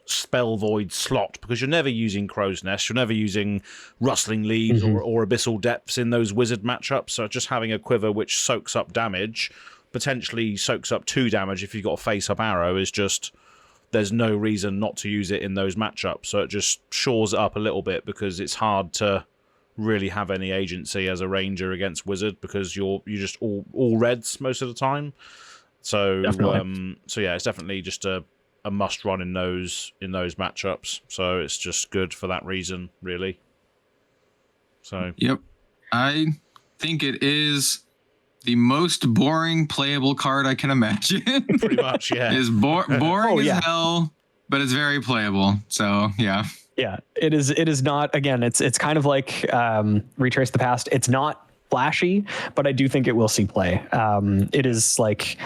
Spell Void slot, because you're never using Crow's Nest, you're never using Rustling Leaves or Abyssal Depths in those wizard matchups, so just having a Quiver which soaks up damage, potentially soaks up 2 damage if you've got a face-up arrow, is just, there's no reason not to use it in those matchups. So it just shores it up a little bit, because it's hard to really have any agency as a Ranger against Wizard, because you're just all reds most of the time. So it's definitely just a must run in those matchups. So it's just good for that reason, really. So yep, I think it is the most boring playable card I can imagine. Pretty much, yeah. It's boring as hell, but it's very playable. So yeah. Yeah, it is not, again, it's kind of like Retrace the Past. It's not flashy, but I do think it will see play. It is like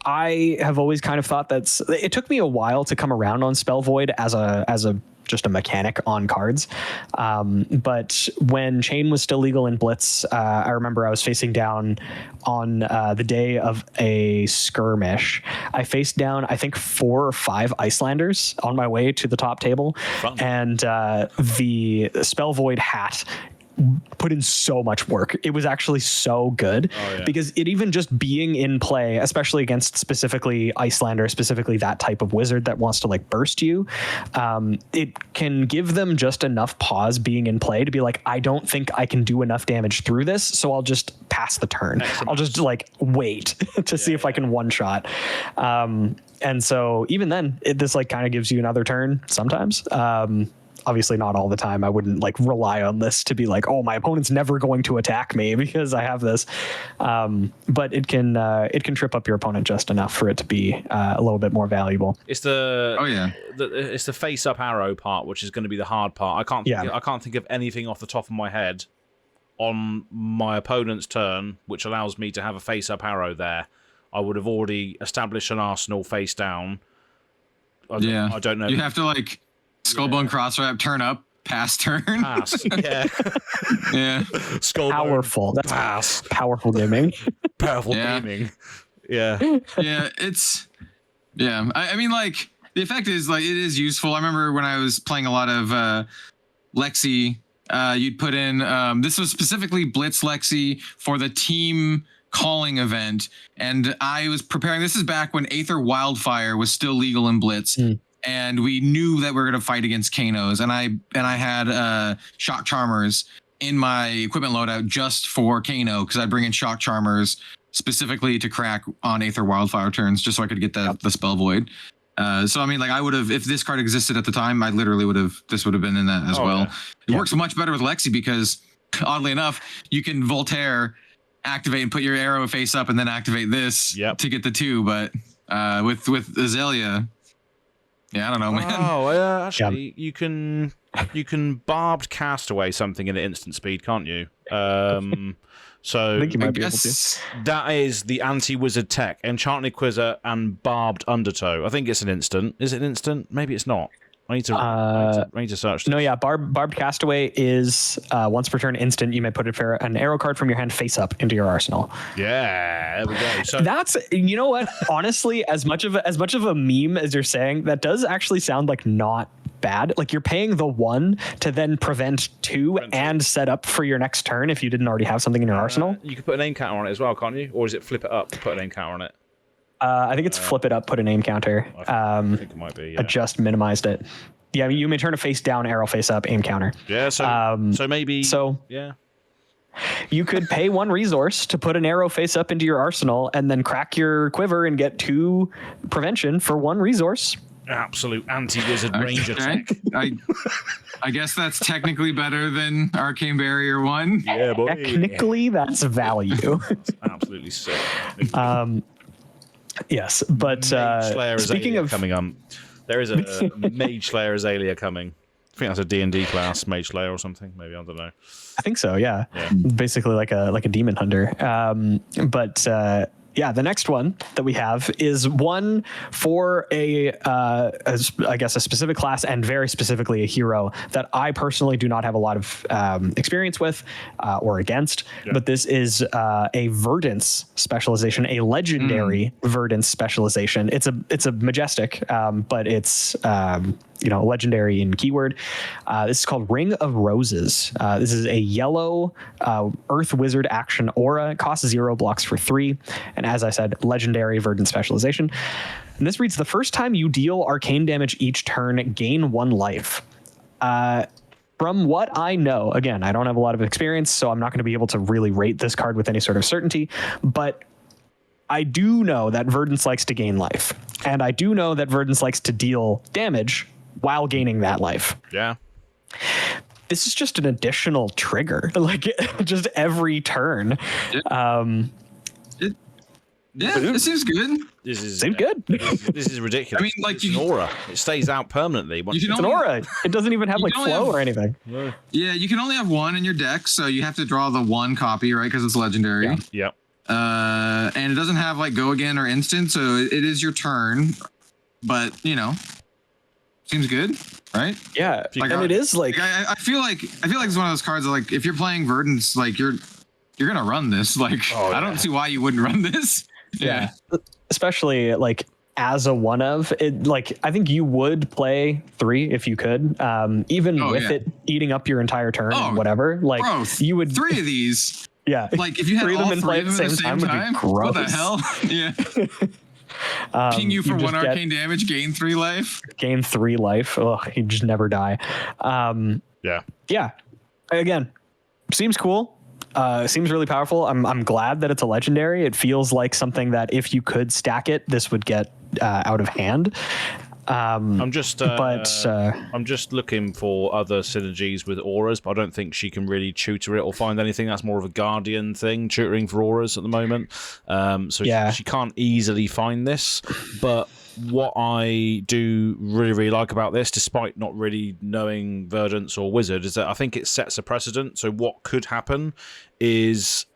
I have always kind of thought it took me a while to come around on Spell Void as a just a mechanic on cards. But when Chain was still legal in Blitz, I remember I was facing down on the day of a skirmish. I faced down, I think, 4 or 5 Icelanders on my way to the top table. Fun. And the Spell Void hat put in so much work. It was actually so good because it even just being in play, especially against specifically Icelander, specifically that type of wizard that wants to like burst you, it can give them just enough pause being in play to be like, I don't think I can do enough damage through this, so I'll just pass the turn. Excellent. I'll just like wait to see if I can one shot. And so even then, this like kind of gives you another turn sometimes. Obviously not all the time. I wouldn't like rely on this to be like, oh, my opponent's never going to attack me because I have this. But it can trip up your opponent just enough for it to be a little bit more valuable. It's it's the face up arrow part, which is going to be the hard part. I can't think of anything off the top of my head on my opponent's turn which allows me to have a face up arrow there. I would have already established an arsenal face down. I don't know. You have to like Skullbone Crosswrap, turn up, pass turn. Pass, yeah. Yeah. Skullbone, powerful. That's pass. Powerful gaming. Powerful gaming. Yeah. Yeah, I mean, like, the effect is, like, it is useful. I remember when I was playing a lot of Lexi, you'd put in, this was specifically Blitz Lexi for the team calling event, and I was preparing, this is back when Aether Wildfire was still legal in Blitz. And we knew that we were going to fight against Kanos, and I had Shock Charmers in my equipment loadout just for Kano, because I'd bring in Shock Charmers specifically to crack on Aether Wildfire turns, just so I could get the Spell Void. So I mean, like, I would have, if this card existed at the time, I literally would have. This would have been in that as well. Yeah. It works much better with Lexi because, oddly enough, you can Voltaire, activate and put your arrow face up, and then activate this to get the 2. But with Azalea. Yeah, I don't know, man. Oh, actually, you can barbed cast away something in an instant speed, can't you? So I think you might be able to. That is the anti-wizard tech, Enchanted Quizzer and Barbed Undertow. I think it's an instant. Is it an instant? Maybe it's not. I need to search this. No, yeah, Barbed Castaway is once per turn instant. You may put an arrow card from your hand face up into your arsenal. Yeah, there we go. So that's, you know what? Honestly, as much of a meme as you're saying, that does actually sound like not bad. Like, you're paying the 1 to then prevent 2 and set up for your next turn if you didn't already have something in your arsenal. You could put a name counter on it as well, can't you? Or is it flip it up, put a name counter on it? I think it's flip it up, put a name counter. I think it might be. Yeah. I just minimized it. Yeah, you may turn a face down, arrow face up, aim counter. Yeah, so maybe. Yeah. You could pay 1 resource to put an arrow face up into your arsenal and then crack your quiver and get 2 prevention for 1 resource. Absolute anti-wizard ranger tech. I guess that's technically better than Arcane Barrier 1. Yeah, boy. Technically, that's value. That's absolutely sick. Yes, but speaking of coming on, there is a Mage Slayer Azalea coming. I think that's a D&D class, Mage Slayer or something. Maybe, I don't know. I think so. Yeah. Basically like a demon hunter. Yeah, the next one that we have is one for I guess a specific class, and very specifically a hero that I personally do not have a lot of experience with or against. Yeah. But this is a Verdance specialization, a legendary Verdance specialization. It's a majestic, but it's legendary in keyword. This is called Ring of Roses. This is a yellow Earth Wizard action aura. It costs 0, blocks for 3. And as I said, legendary Verdant specialization. And this reads, the first time you deal arcane damage each turn, gain 1 life. From what I know, again, I don't have a lot of experience, so I'm not going to be able to really rate this card with any sort of certainty, but I do know that Verdance likes to gain life. And I do know that Verdance likes to deal damage while gaining that life. Yeah. This is just an additional trigger, like just every turn. It seems good. Seems good. This is ridiculous. I mean, like, it's an aura. It stays out permanently. It's an aura. It doesn't even have like flow or anything. Yeah, you can only have 1 in your deck, so you have to draw the 1 copy, right? Because it's legendary. Yeah. And it doesn't have like go again or instant, so it is your turn. But seems good, right? Yeah, like, and it is like I feel like it's one of those cards that, like, if you're playing Verdance, like you're gonna run this. Like, I don't see why you wouldn't run this. Yeah. Especially like as a one of it, like I think you would play 3 if you could, even with it eating up your entire turn and whatever. Like you would 3 of these. Yeah, like if you had 3 of them all and 3 play of at them the same time would be what gross. the hell? Yeah. Ping you for 1 arcane damage, gain 3 life. Gain 3 life. Ugh, you just never die. Yeah. Again, seems cool. Seems really powerful. I'm glad that it's a legendary. It feels like something that if you could stack it, this would get out of hand. I'm just looking for other synergies with auras, but I don't think she can really tutor it or find anything. That's more of a guardian thing, tutoring for auras at the moment. She can't easily find this. But what I do really like about this, despite not really knowing Verdance or Wizard, is that I think it sets a precedent. So what could happen is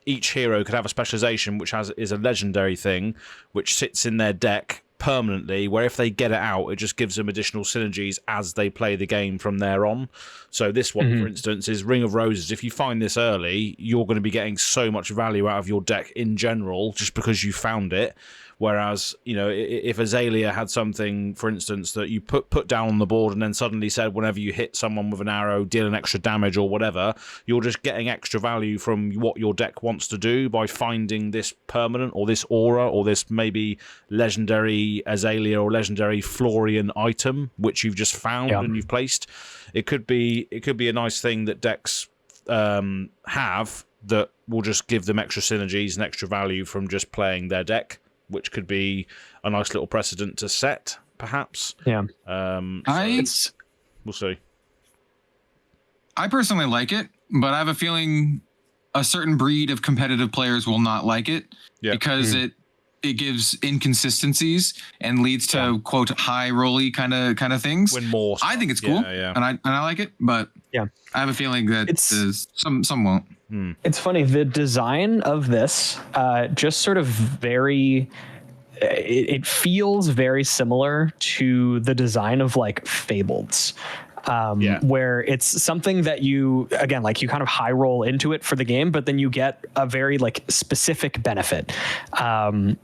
each hero could have a specialization which is a legendary thing, which sits in their deck permanently, where if they get it out, it just gives them additional synergies as they play the game from there on. So this one, for instance, is Ring of Roses. If you find this early, you're going to be getting so much value out of your deck in general just because you found it. Whereas, if Azalea had something, for instance, that you put down on the board and then suddenly said whenever you hit someone with an arrow, deal an extra damage or whatever, you're just getting extra value from what your deck wants to do by finding this permanent or this aura or this maybe legendary Azalea or legendary Florian item, which you've just found and you've placed. It could be a nice thing that decks have that will just give them extra synergies and extra value from just playing their deck, which could be a nice little precedent to set, perhaps. Yeah. We'll see. I personally like it, but I have a feeling a certain breed of competitive players will not like it because it gives inconsistencies and leads to quote high rolly kind of things. Win more stuff. I think it's cool, and I like it, but I have a feeling that some won't. It's funny, the design of this just sort of it feels very similar to the design of like Fableds. Where it's something that you kind of high roll into it for the game, but then you get a very like specific benefit, Arcanite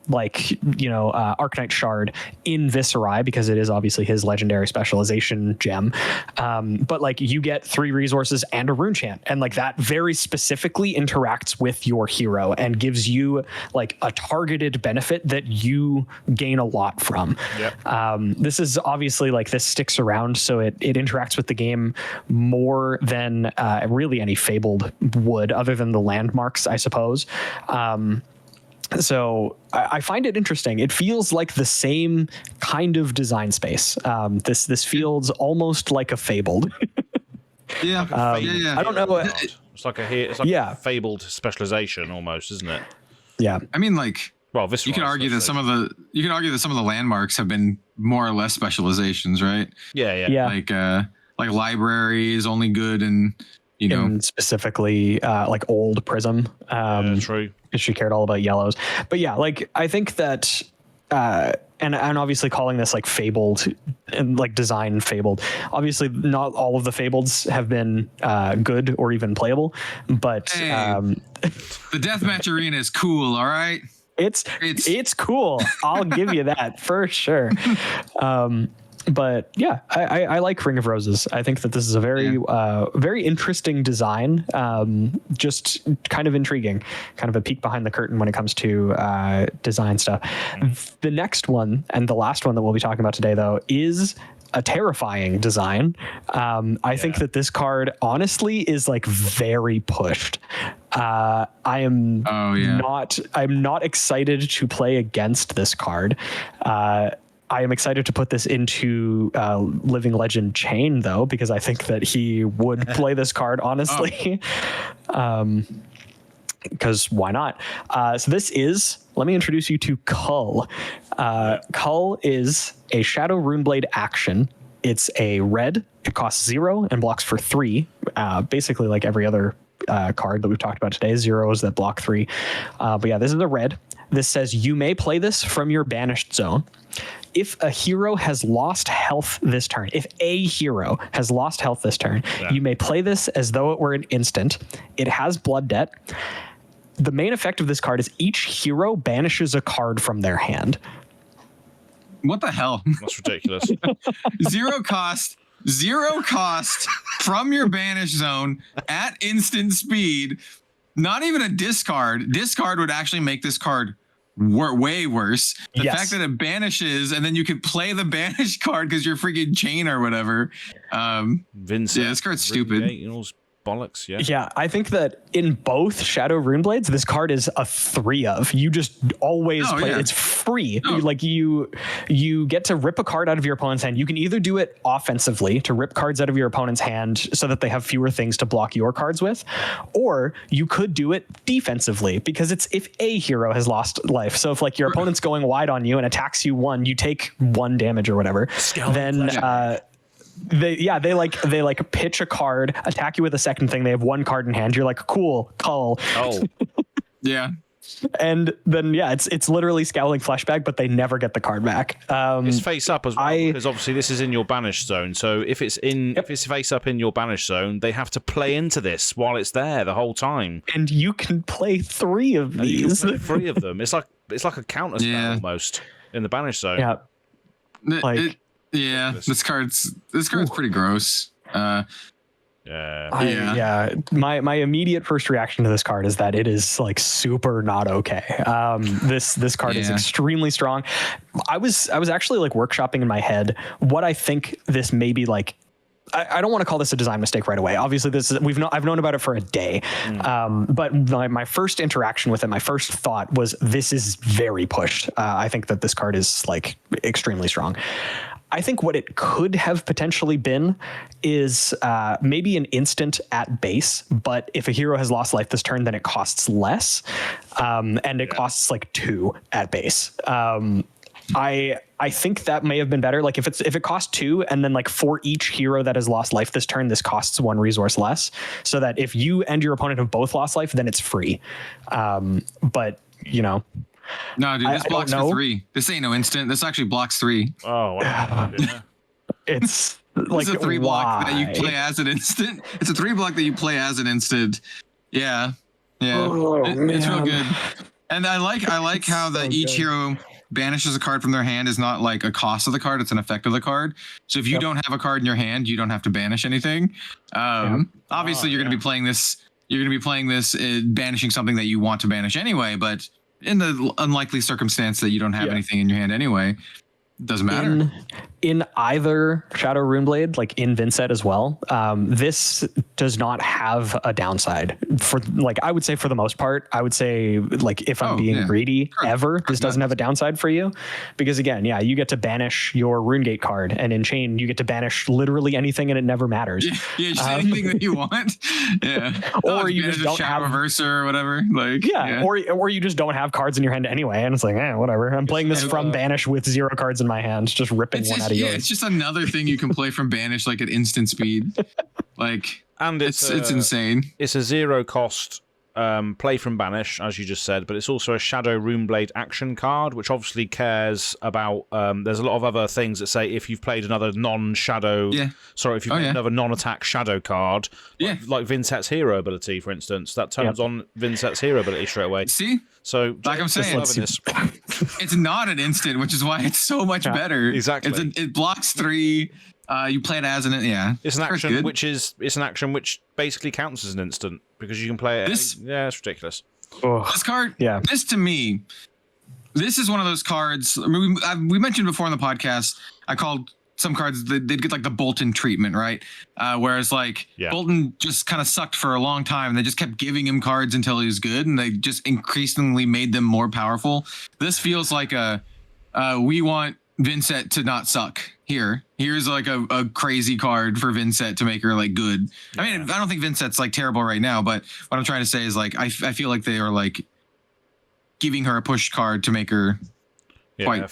Shard in Viscerai, because it is obviously his legendary specialization gem. But like you get 3 resources and a rune chant, and like that very specifically interacts with your hero and gives you like a targeted benefit that you gain a lot from. This is obviously like this sticks around, so it interacts with the game more than really any Fabled would, other than the landmarks, I suppose. So I find it interesting. It feels like the same kind of design space. This feels almost like a Fabled. I don't know. It's like a Fabled specialization almost, isn't it? Yeah. I mean, like, well, this you could argue that some of the landmarks have been more or less specializations, right? Yeah. Like library is only good and specifically like old Prism. True. She cared all about yellows. But yeah, like I think that and obviously calling this like Fabled and like design Fabled. Obviously not all of the Fableds have been good or even playable, but the deathmatch arena is cool, all right? It's cool. I'll give you that for sure. But yeah, I like Ring of Roses. I think that this is a very very interesting design. Just kind of intriguing, kind of a peek behind the curtain when it comes to design stuff. The next one and the last one that we'll be talking about today, though, is a terrifying design. I think that this card honestly is like very pushed. I'm not excited to play against this card. I am excited to put this into Living Legend Chain, though, because I think that he would play this card, honestly. Because why not? So this is, let me introduce you to Cull. Cull is a Shadow Runeblade action. It's a red. It costs 0 and blocks for 3. Basically like every other card that we've talked about today, zeros that block 3. But yeah, this is a red. This says you may play this from your banished zone. If a hero has lost health this turn, you may play this as though it were an instant. It has blood debt. The main effect of this card is each hero banishes a card from their hand. What the hell? That's ridiculous. Zero cost from your banish zone at instant speed. Not even a discard. Discard would actually make this card way worse. The fact that it banishes and then you could play the banish card because you're freaking chain or whatever. Vincent, yeah, this card's stupid. Bollocks, yeah. Yeah, I think that in both Shadow Runeblades, this card is a 3 of. You just always play it. It's free. Like you get to rip a card out of your opponent's hand. You can either do it offensively to rip cards out of your opponent's hand so that they have fewer things to block your cards with, or you could do it defensively because it's if a hero has lost life. So if like your opponent's going wide on you and attacks you 1, you take 1 damage or whatever. They pitch a card, attack you with a second thing. They have 1 card in hand. You're like, cool, call. Oh, yeah. And then it's literally Scowling Fleshbag, but they never get the card back. It's face up as well because obviously this is in your banish zone. So if it's face up in your banish zone, they have to play into this while it's there the whole time. And you can play 3 of these. 3 of them. It's like a counter spell almost in the banish zone. Yeah. This card's pretty gross. My immediate first reaction to this card is that it is like super not okay. This card is extremely strong. I was actually like workshopping in my head what I think this may be like. I don't want to call this a design mistake right away. Obviously, I've known about it for a day, but my first interaction with it, my first thought was this is very pushed. I think that this card is like extremely strong. I think what it could have potentially been is maybe an instant at base, but if a hero has lost life this turn, then it costs less, and it costs like 2 at base. I think that may have been better. Like if it costs 2 and then like for each hero that has lost life this turn, this costs 1 resource less, so that if you and your opponent have both lost life, then it's free. But you know. No, dude, this blocks for 3. This ain't no instant. This actually blocks 3. Oh, wow. Yeah. It's like a 3 block that you play as an instant. It's a 3 block that you play as an instant. Yeah. It's real good. And I like how that each hero banishes a card from their hand is not like a cost of the card, it's an effect of the card. So if you don't have a card in your hand, you don't have to banish anything. Obviously you're going to be playing this banishing something that you want to banish anyway, but in the unlikely circumstance that you don't have anything in your hand anyway, it doesn't matter. In either Shadow Runeblade, like in Vincent as well, this does not have a downside. For like, I would say for the most part, I would say like if I'm being greedy, this doesn't have a downside for you, because again, you get to banish your Runegate card, and in Chain you get to banish literally anything, and it never matters. Just anything that you want. Or you just don't have Reverser or whatever. Like or you just don't have cards in your hand anyway, and it's like whatever. I'm playing this from banish with 0 cards in my hand, just ripping one out of yours. It's just another thing you can play from banish like at instant speed. Like, and it's insane. It's a 0 cost play from banish, as you just said, but it's also a Shadow Runeblade action card, which obviously cares about. There's a lot of other things that say if you've played another non-shadow, if you've played another non-attack shadow card, like Vincent's hero ability, for instance, that turns on Vincent's hero ability straight away. See? So, like I'm saying, it's not an instant, which is why it's so much better. Exactly. It blocks 3. You play it as an It's an action which basically counts as an instant because you can play it. It's ridiculous. This card, this to me, this is one of those cards. I mean, we mentioned before in the podcast. I called some cards they'd get like the Bolton treatment, right? Whereas like Bolton just kind of sucked for a long time. They just kept giving him cards until he was good, and they just increasingly made them more powerful. This feels like we want Vincent to not suck. Here's like a crazy card for Vincent to make her like good. I mean, I don't think Vincent's like terrible right now, but what I'm trying to say is like I feel like they are like giving her a push card to make her quite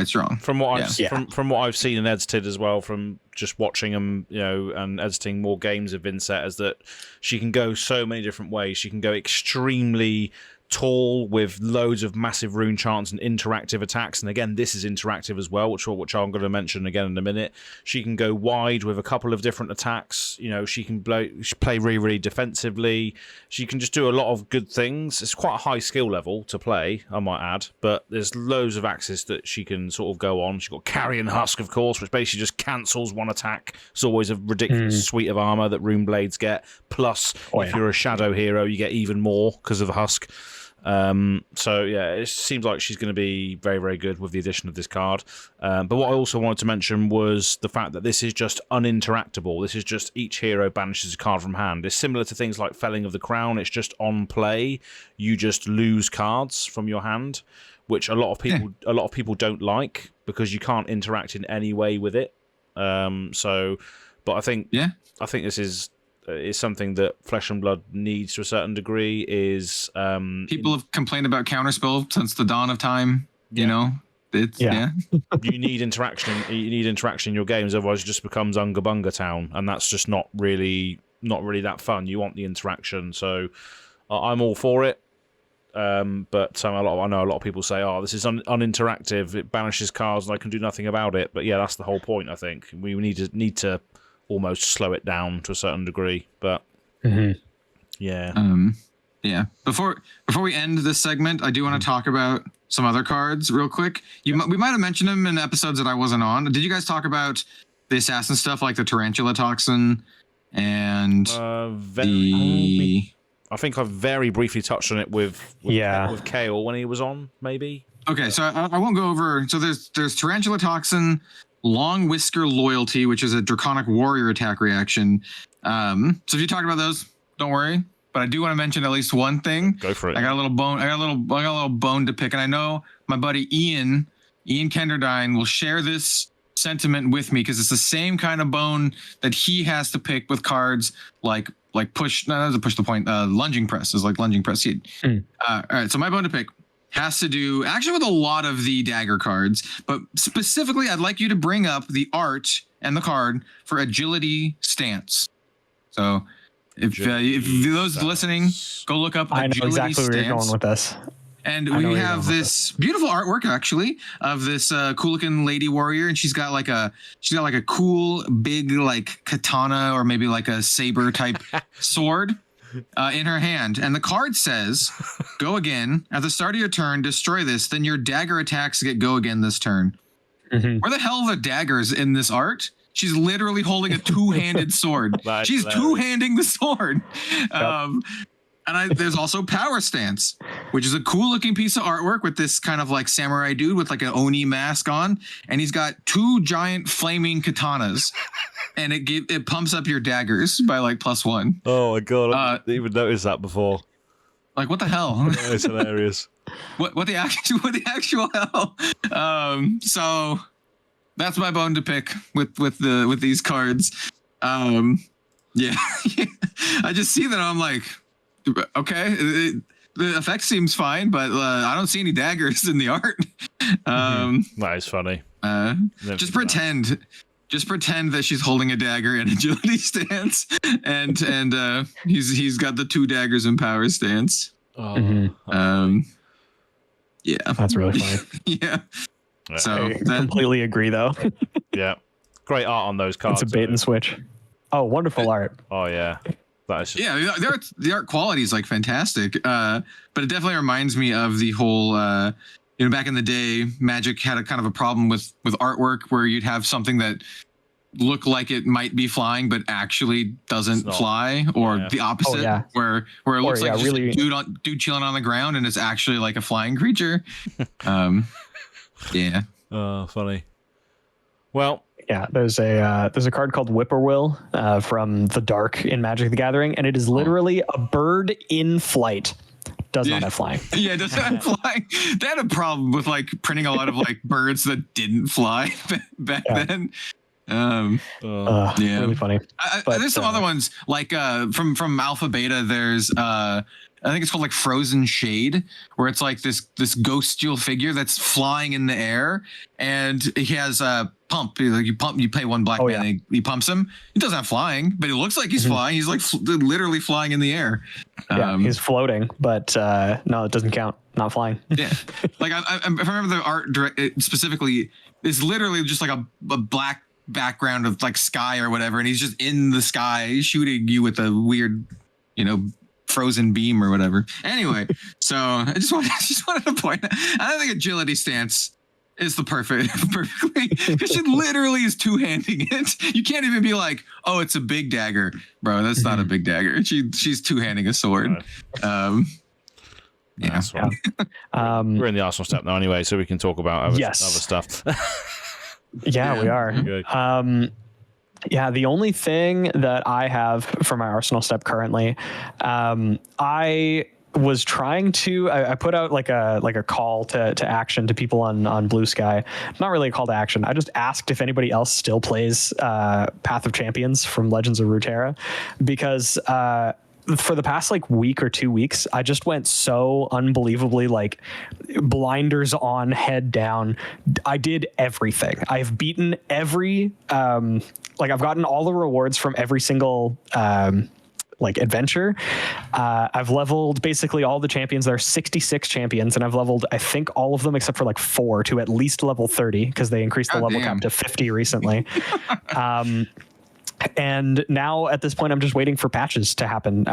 strong. From what I've seen and edited as well, from just watching them, and editing more games of Vincent, is that she can go so many different ways. She can go extremely tall with loads of massive rune chants and interactive attacks. And again, this is interactive as well, which I'm going to mention again in a minute. She can go wide with a couple of different attacks. You know, she can play really, really defensively. She can just do a lot of good things. It's quite a high skill level to play, I might add, but there's loads of axes that she can sort of go on. She's got Carrion Husk, of course, which basically just cancels one attack. It's always a ridiculous suite of armor that rune blades get. Plus, if you're a shadow hero, you get even more because of the husk. So yeah, it seems like she's going to be very, very good with the addition of this card. But what I also wanted to mention was the fact that this is just uninteractable. This is just each hero banishes a card from hand. It's similar to things like Felling of the Crown. It's just on play. You just lose cards from your hand, which a lot of people don't like because you can't interact in any way with it. But I think this is something that Flesh and Blood needs to a certain degree. Is people have complained about counterspell since the dawn of time. You know, you need interaction. You need interaction in your games, otherwise it just becomes Unga Bunga Town, and that's just not really that fun. You want the interaction, so I'm all for it. But I know a lot of people say, "Oh, this is uninteractive. It banishes cards, and I can do nothing about it." But yeah, that's the whole point. I think we need to almost slow it down to a certain degree. But yeah. Before we end this segment, I do want to talk about some other cards real quick. We might have mentioned them in episodes that I wasn't on. Did you guys talk about the assassin stuff, like the Tarantula Toxin and I think I very briefly touched on it with Kale when he was on, maybe. Okay, so I won't go over. So there's Tarantula Toxin, Long Whisker Loyalty, which is a Draconic Warrior attack reaction. So if you talk about those, don't worry. But I do want to mention at least one thing. Go for it. I got a little bone to pick, and I know my buddy Ian Kenderdine will share this sentiment with me because it's the same kind of bone that he has to pick with cards like push. No, that doesn't push the point. Lunging Press is like Lunging Press. All right, so my bone to pick has to do actually with a lot of the dagger cards, but specifically I'd like you to bring up the art and the card for Agility Stance. So if those listening, go look up I know Agility exactly Stance. where you're going with this. And we have this beautiful artwork actually of this cool looking lady warrior, and she's got like a cool big like katana or maybe like a saber type sword in her hand. And the card says, "Go again at the start of your turn. Destroy this. Then your dagger attacks get go again this turn." Where the hell are the daggers in this art? She's literally holding a two-handed sword. She's two-handing the sword. There's also Power Stance, which is a cool looking piece of artwork with this kind of like samurai dude with like an Oni mask on. And he's got two giant flaming katanas and it pumps up your daggers by like +1. Oh my God. I didn't even notice that before. Like what the hell? It's hilarious. What the actual hell? So that's my bone to pick with these cards. Yeah. I just see that I'm like, okay, the effect seems fine, but I don't see any daggers in the art. That is funny. Just pretend that she's holding a dagger in Agility Stance, and he's got the two daggers in Power Stance. Yeah, that's really funny. Yeah. So I completely agree, though. Yeah, great art on those cards. It's a bait and switch. Oh, wonderful art. Oh yeah. That is just... the art quality is like fantastic, but it definitely reminds me of the whole, back in the day, Magic had a kind of a problem with artwork where you'd have something that looked like it might be flying, but actually doesn't fly, or the opposite, where it looks like really... just a dude chilling on the ground, and it's actually like a flying creature. Yeah. Oh, funny. Well. Yeah, there's a card called Whippoorwill from the Dark in Magic the Gathering, and it is literally a bird in flight. Does not have flying. Yeah, it doesn't have flying. They had a problem with like printing a lot of like birds that didn't fly back then. Really funny. There's some other ones like from Alpha Beta. There's I think it's called like Frozen Shade, where it's like this ghost steel figure that's flying in the air, and he has pump. You pay one black man, and he pumps him. He doesn't have flying, but it looks like he's flying. He's like literally flying in the air. He's floating, but no, it doesn't count. Not flying. Yeah, like I remember the art specifically is literally just like a black background of like sky or whatever, and he's just in the sky shooting you with a weird, frozen beam or whatever. Anyway, so I just wanted to point out, I don't think agility stance is the perfectly, because she literally is two-handing it. You can't even be like, oh, it's a big dagger, bro. That's not a big dagger. She's two-handing a sword. We're in the Arsenal step now anyway, so we can talk about other stuff. Yeah, we are. The only thing that I have for my Arsenal step currently, I was trying to, I put out like a call to action to people on Blue Sky. Not really a call to action. I just asked if anybody else still plays Path of Champions from Legends of Runeterra, because for the past like week or 2 weeks, I just went so unbelievably like blinders on, head down. I did everything. I've beaten every I've gotten all the rewards from every single adventure. I've leveled basically all the champions. There are 66 champions, and I've leveled, I think, all of them except for like 4 to at least level 30, because they increased the level cap to 50 recently. And now at this point, I'm just waiting for patches to happen.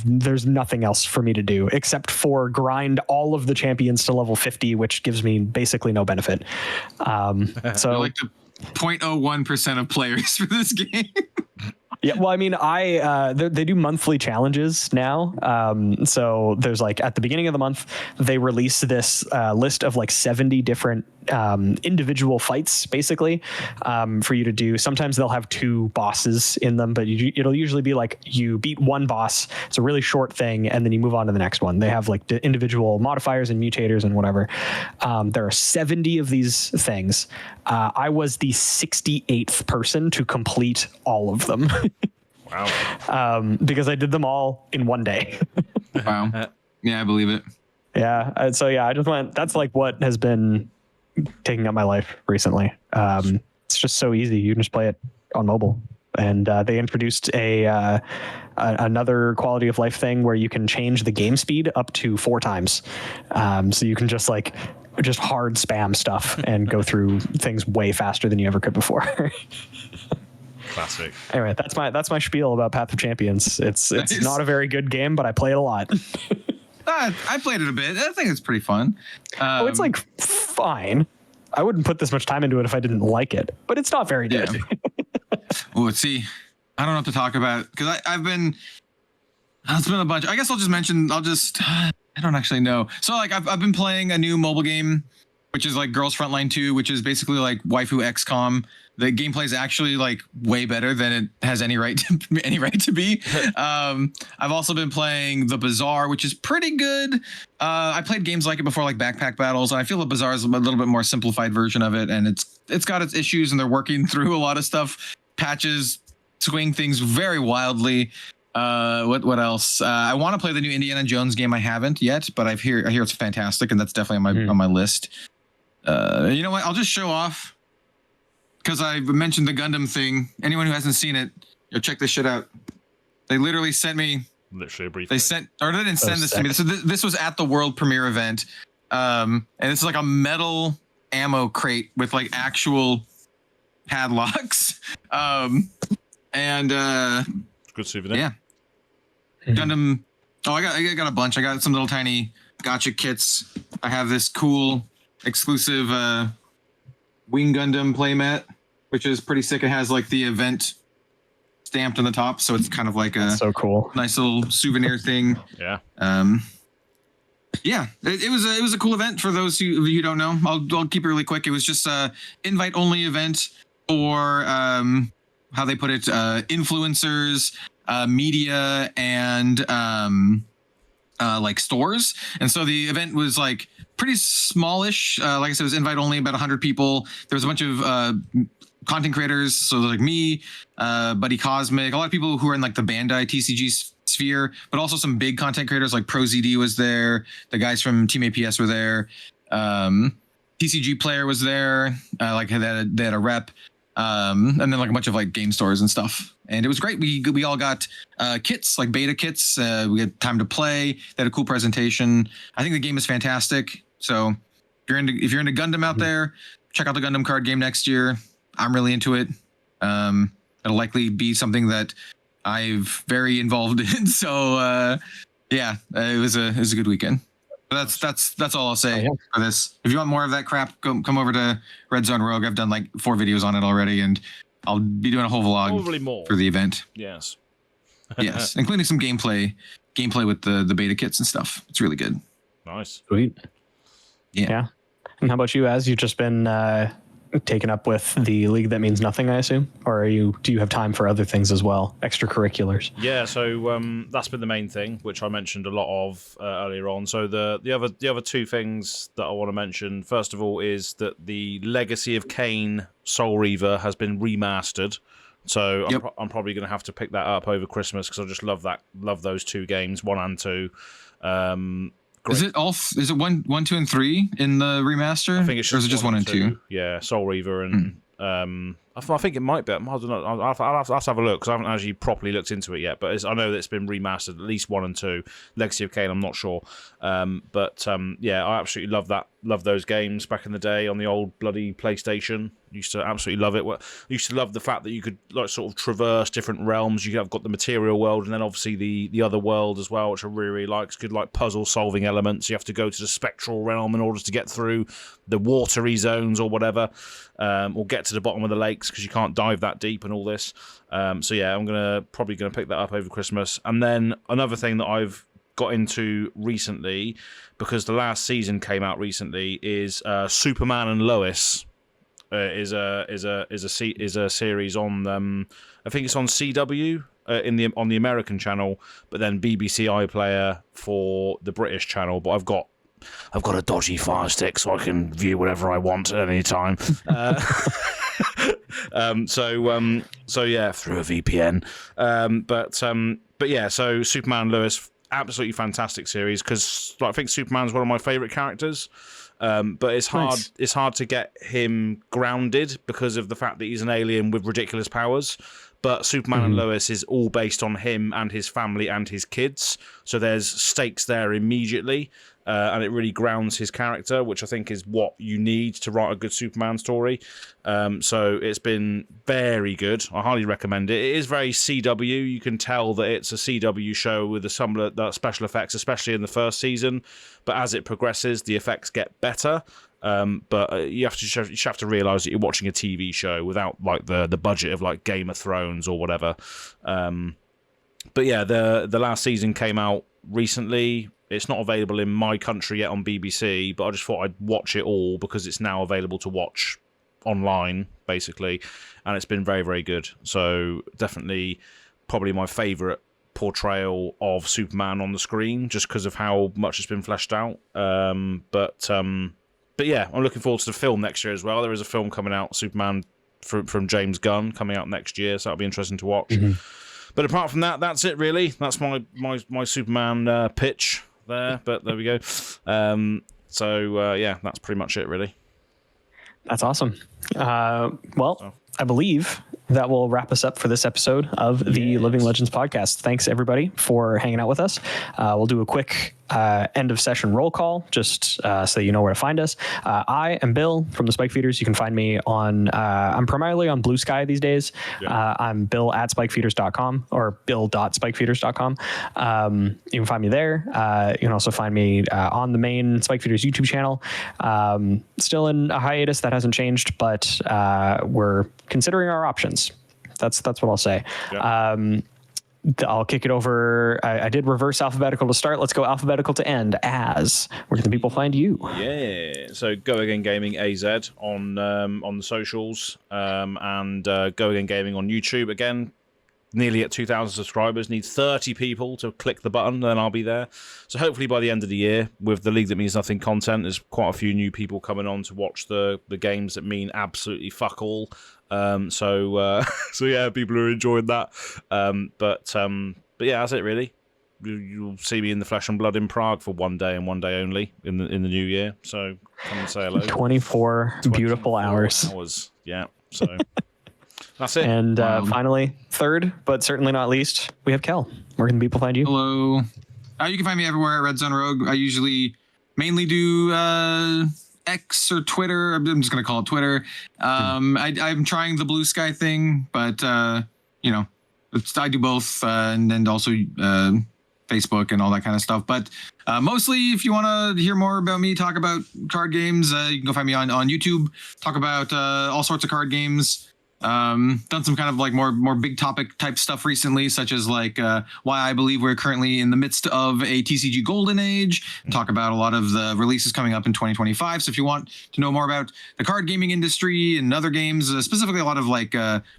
There's nothing else for me to do except for grind all of the champions to level 50, which gives me basically no benefit. So you're like the 0.01% of players for this game. Yeah, well, I mean, they do monthly challenges now. So there's like at the beginning of the month, they release this list of like 70 different individual fights, basically, for you to do. Sometimes they'll have 2 bosses in them, but it'll usually be like you beat one boss. It's a really short thing, and then you move on to the next one. They have like the individual modifiers and mutators and whatever. There are 70 of these things. I was the 68th person to complete all of them. Wow. Because I did them all in one day. Wow. Yeah, I believe it. Yeah. So yeah, I just went, that's like what has been taking up my life recently. It's just so easy. You can just play it on mobile. And they introduced another quality of life thing where you can change the game speed up to 4 times. So you can just hard spam stuff and go through things way faster than you ever could before. Classic. Anyway, that's my spiel about Path of Champions. It's not a very good game, but I play it a lot. I played it a bit. I think it's pretty fun. It's like fine. I wouldn't put this much time into it if I didn't like it, but it's not very good. Yeah. Well, see, I don't know what to talk about because I've been. It's been a bunch. I guess I'll just mention. I don't actually know. So like I've been playing a new mobile game, which is like Girls Frontline 2, which is basically like Waifu XCOM. The gameplay is actually like way better than it has any right to be. I've also been playing The Bazaar, which is pretty good. I played games like it before, like Backpack Battles, and I feel The Bazaar is a little bit more simplified version of it, and it's got its issues, and they're working through a lot of stuff. Patches swing things very wildly. What else? I want to play the new Indiana Jones game. I haven't yet, but I hear it's fantastic, and that's definitely on my list. You know what? I'll just show off. Because I mentioned the Gundam thing. Anyone who hasn't seen it, check this shit out. They literally sent me. Literally a brief. They didn't send this to me. This was at the world premiere event, and it's like a metal ammo crate with like actual padlocks, and good souvenir. Yeah. Gundam. Oh, I got a bunch. I got some little tiny gotcha kits. I have this cool exclusive Wing Gundam playmat, which is pretty sick. It has like the event stamped on the top, so it's kind of like a so cool, nice little souvenir thing. Yeah. Yeah, it was a cool event for those of you who don't know. I'll keep it really quick. It was just a invite only event for how they put it, influencers, media, and like stores. And so the event was like pretty smallish. Like I said, it was invite only, about 100 people. There was a bunch of content creators, so like me, Buddy Cosmic, a lot of people who are in like the Bandai TCG sphere, but also some big content creators like ProZD was there. The guys from Team APS were there. Team TCG Player was there. Like they had a rep, and then like a bunch of like game stores and stuff. And it was great. We all got kits, like beta kits. We had time to play. They had a cool presentation. I think the game is fantastic. So if you're into Gundam out there, check out the Gundam card game next year. I'm really into it. It'll likely be something that I've very involved in. So yeah, it was a good weekend. But that's all I'll say for this. If you want more of that crap, come over to Red Zone Rogue. I've done like 4 videos on it already, and I'll be doing a whole vlog Probably more for the event. Yes. Yes, including some gameplay with the beta kits and stuff. It's really good. Nice. Sweet. Yeah. And how about you, Az? You've just been taken up with the League That Means Nothing, I assume? Or do you have time for other things as well? Extracurriculars? Yeah, so that's been the main thing, which I mentioned a lot of earlier on. So the other 2 things that I want to mention, first of all, is that the Legacy of Kain Soul Reaver has been remastered. So I'm probably going to have to pick that up over Christmas because I just love those 2 games, 1 and 2. Great. Is it 1, 2, and 3 in the remaster? I think it's just, or is it just 1 and 2? Yeah, Soul Reaver and I think it might be. I don't know. I'll have to have a look because I haven't actually properly looked into it yet. But I know that it's been remastered, at least 1 and 2. Legacy of Kain, I'm not sure. Yeah, I absolutely love those games back in the day on the old bloody PlayStation. Used to absolutely love it. Used to love the fact that you could like sort of traverse different realms. You have got the material world and then obviously the other world as well, which I really like. It's good like puzzle solving elements. You have to go to the spectral realm in order to get through the watery zones or whatever, or get to the bottom of the lakes because you can't dive that deep and all this. So yeah, I'm probably gonna pick that up over Christmas. And then another thing that I've got into recently because the last season came out recently is Superman and Lois. Is a series on I think it's on CW on the American channel, but then BBC iPlayer for the British channel. But I've got a dodgy Fire Stick, so I can view whatever I want at any time. So yeah, through a VPN. But yeah, so Superman and Lois, absolutely fantastic series because I think Superman's one of my favourite characters. But it's hard. Nice. It's hard to get him grounded because of the fact that he's an alien with ridiculous powers. But Superman and Lois is all based on him and his family and his kids. So there's stakes there immediately, and it really grounds his character, which I think is what you need to write a good Superman story. So it's been very good. I highly recommend it. It is very CW. You can tell that it's a CW show with some special effects, especially in the first season. But as it progresses, the effects get better. But you have to realize that you're watching a TV show without like the budget of like Game of Thrones or whatever. But yeah, the last season came out recently. It's not available in my country yet on BBC, but I just thought I'd watch it all because it's now available to watch online, basically, and it's been very, very good. So definitely, probably my favourite portrayal of Superman on the screen, just because of how much it's been fleshed out. But yeah, I'm looking forward to the film next year as well. There is a film coming out, Superman from James Gunn, coming out next year, so that'll be interesting to watch. But apart from that, that's it really. That's my Superman pitch there. But there we go. Yeah, that's pretty much it really. That's awesome. I believe that will wrap us up for this episode of the Living Legends podcast. Thanks everybody for hanging out with us. We'll do a quick end of session roll call just so you know where to find us. I am Bill from the Spike Feeders. You can find me on, I'm primarily on Blue Sky these days. I'm Bill at spikefeeders.com or bill.spikefeeders.com. You can find me there. You can also find me on the main Spike Feeders YouTube channel. Still in a hiatus, that hasn't changed, but we're considering our options. That's what I'll say. I'll kick it over. I did reverse alphabetical to start. Let's go alphabetical to end. Az, where can the people find you? Yeah, so Go Again Gaming AZ on the socials, and Go Again Gaming on YouTube. Again, nearly at 2,000 subscribers. Need 30 people to click the button, then I'll be there. So hopefully by the end of the year, with the League That Means Nothing content, there's quite a few new people coming on to watch the games that mean absolutely fuck all. So yeah, people are enjoying that. But yeah, that's it really. you'll see me in the flesh and blood in Prague for one day and one day only in the new year. So come and say hello. 24 beautiful hours. Yeah. So that's it. And finally, third, but certainly not least, we have Kel. Where can people find you? Hello. You can find me everywhere at Red Zone Rogue. I usually mainly do X or Twitter. I'm just going to call it Twitter. I'm trying the Blue Sky thing, but, I do both and also Facebook and all that kind of stuff. But mostly, if you want to hear more about me talk about card games, you can go find me on YouTube, talk about all sorts of card games. Done some kind of like more big topic type stuff recently, such as like why I believe we're currently in the midst of a TCG golden age. Talk about a lot of the releases coming up in 2025. So if you want to know more about the card gaming industry and other games, specifically a lot of like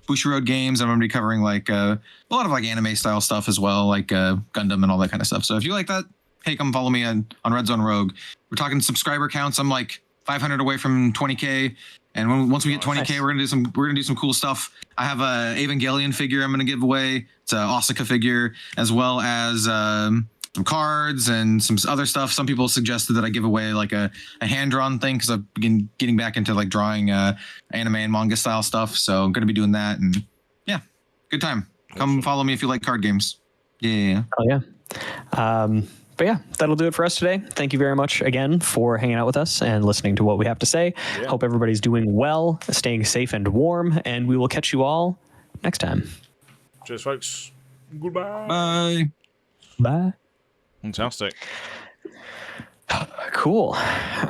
Bushiroad games, I'm going to be covering like a lot of like anime style stuff as well, like Gundam and all that kind of stuff. So if you like that, hey, come follow me on Red Zone Rogue. We're talking subscriber counts. I'm like 500 away from 20K. And once we get 20K, we're gonna do some cool stuff. I have a Evangelion figure I'm gonna give away. It's a Asuka figure, as well as some cards and some other stuff. Some people suggested that I give away like a hand drawn thing because I've been getting back into like drawing anime and manga style stuff. So I'm gonna be doing that, and yeah, good time. Come follow me if you like card games. Yeah. Oh yeah. But yeah, that'll do it for us today. Thank you very much again for hanging out with us and listening to what we have to say. Yeah. Hope everybody's doing well, staying safe and warm, and we will catch you all next time. Cheers, folks. Goodbye. Bye. Bye. Fantastic. Cool.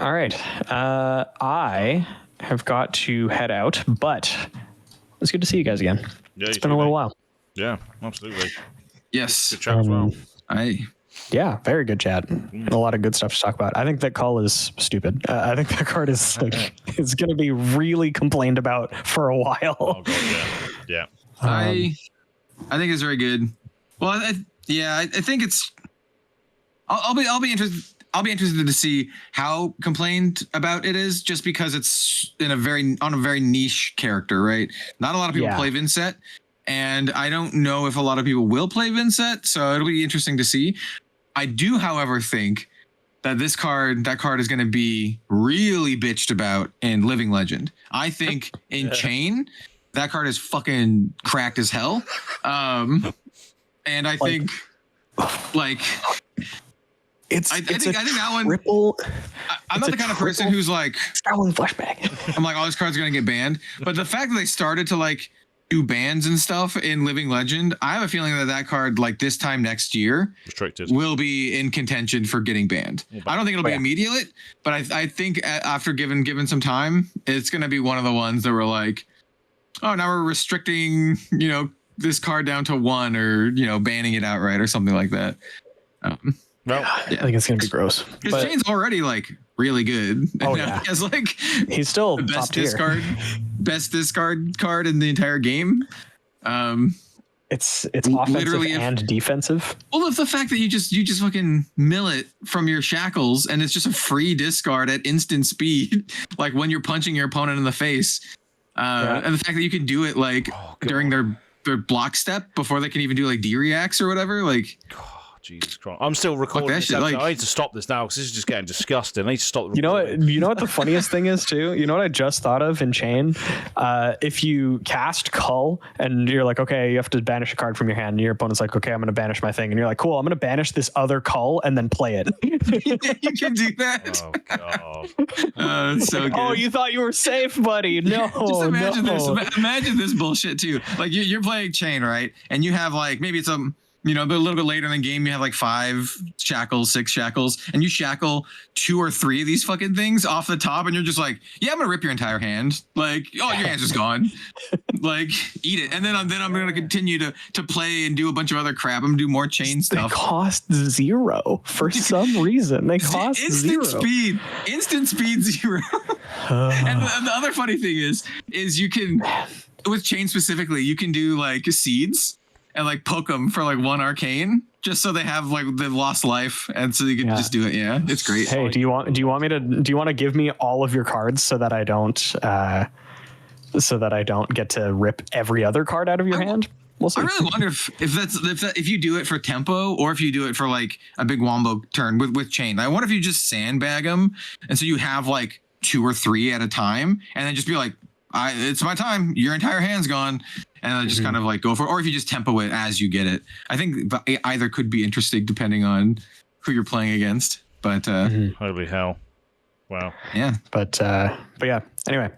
All right. I have got to head out, but it's good to see you guys again. Yeah, it's been a little while. Yeah, absolutely. Yes. Good chat as well. Yeah, very good chat. A lot of good stuff to talk about. I think that call is stupid. I think that card is like it's going to be really complained about for a while. Oh god, yeah. I think it's very good. Well, I think it's. I'll be interested. I'll be interested to see how complained about it is, just because it's on a very niche character, right? Not a lot of people play Vincent, and I don't know if a lot of people will play Vincent, so it'll be interesting to see. I do, however, think that that card is going to be really bitched about in Living Legend. I think in Chain, that card is fucking cracked as hell. And I think like I think that one. I'm not the kind of person who's like flashback. I'm like, this card's going to get banned. But the fact that they started to like do bans and stuff in Living Legend, I have a feeling that card, like this time next year, will be in contention for getting banned. I don't think it'll be immediate, but I think after given some time, it's going to be one of the ones that were like, oh, now we're restricting, this card down to 1, or banning it outright or something like that. I think it's going to be gross. Because Chain's already like really good. Oh yeah, as like he's still the best discard card in the entire game. It's offensive and defensive. Well, the fact that you just fucking mill it from your shackles, and it's just a free discard at instant speed, like when you're punching your opponent in the face. And the fact that you can do it like during their block step before they can even do like D-reacts or whatever, like. Jesus Christ! I'm still recording this. I need to stop this now because this is just getting disgusting. I need to stop. You know what the funniest thing is too? You know what I just thought of in Chain? If you cast Cull and you're like, okay, you have to banish a card from your hand, and your opponent's like, okay, I'm going to banish my thing, and you're like, cool, I'm going to banish this other Cull and then play it. You can do that. Oh god! It's so good. Oh, you thought you were safe, buddy? No. Just imagine this. Imagine this bullshit too. Like you're playing Chain, right? And you have like maybe it's a. But a little bit later in the game, you have like 5 shackles, 6 shackles, and you shackle 2 or 3 of these fucking things off the top, and you're just like, yeah, I'm gonna rip your entire hand. Like, oh, your hand's just gone. Like, eat it. And then I'm gonna continue to play and do a bunch of other crap. I'm gonna do more Chain stuff. They cost 0 for some reason. They cost instant 0. Instant speed 0. And the other funny thing is you can, with Chain specifically, you can do like seeds. And like poke them for like 1 arcane, just so they have like the lost life, and so you can just do it. Yeah, it's great. Hey, do you want to give me all of your cards so that I don't get to rip every other card out of your hand? we'll see. I really wonder if you do it for tempo or if you do it for like a big wombo turn with chain. I wonder if you just sandbag them, and so you have like 2 or 3 at a time, and then just be like, it's my time. Your entire hand's gone. And then just kind of like go for it. Or if you just tempo it as you get it. I think either could be interesting depending on who you're playing against. But holy hell. Wow. Yeah. But yeah. Anyway.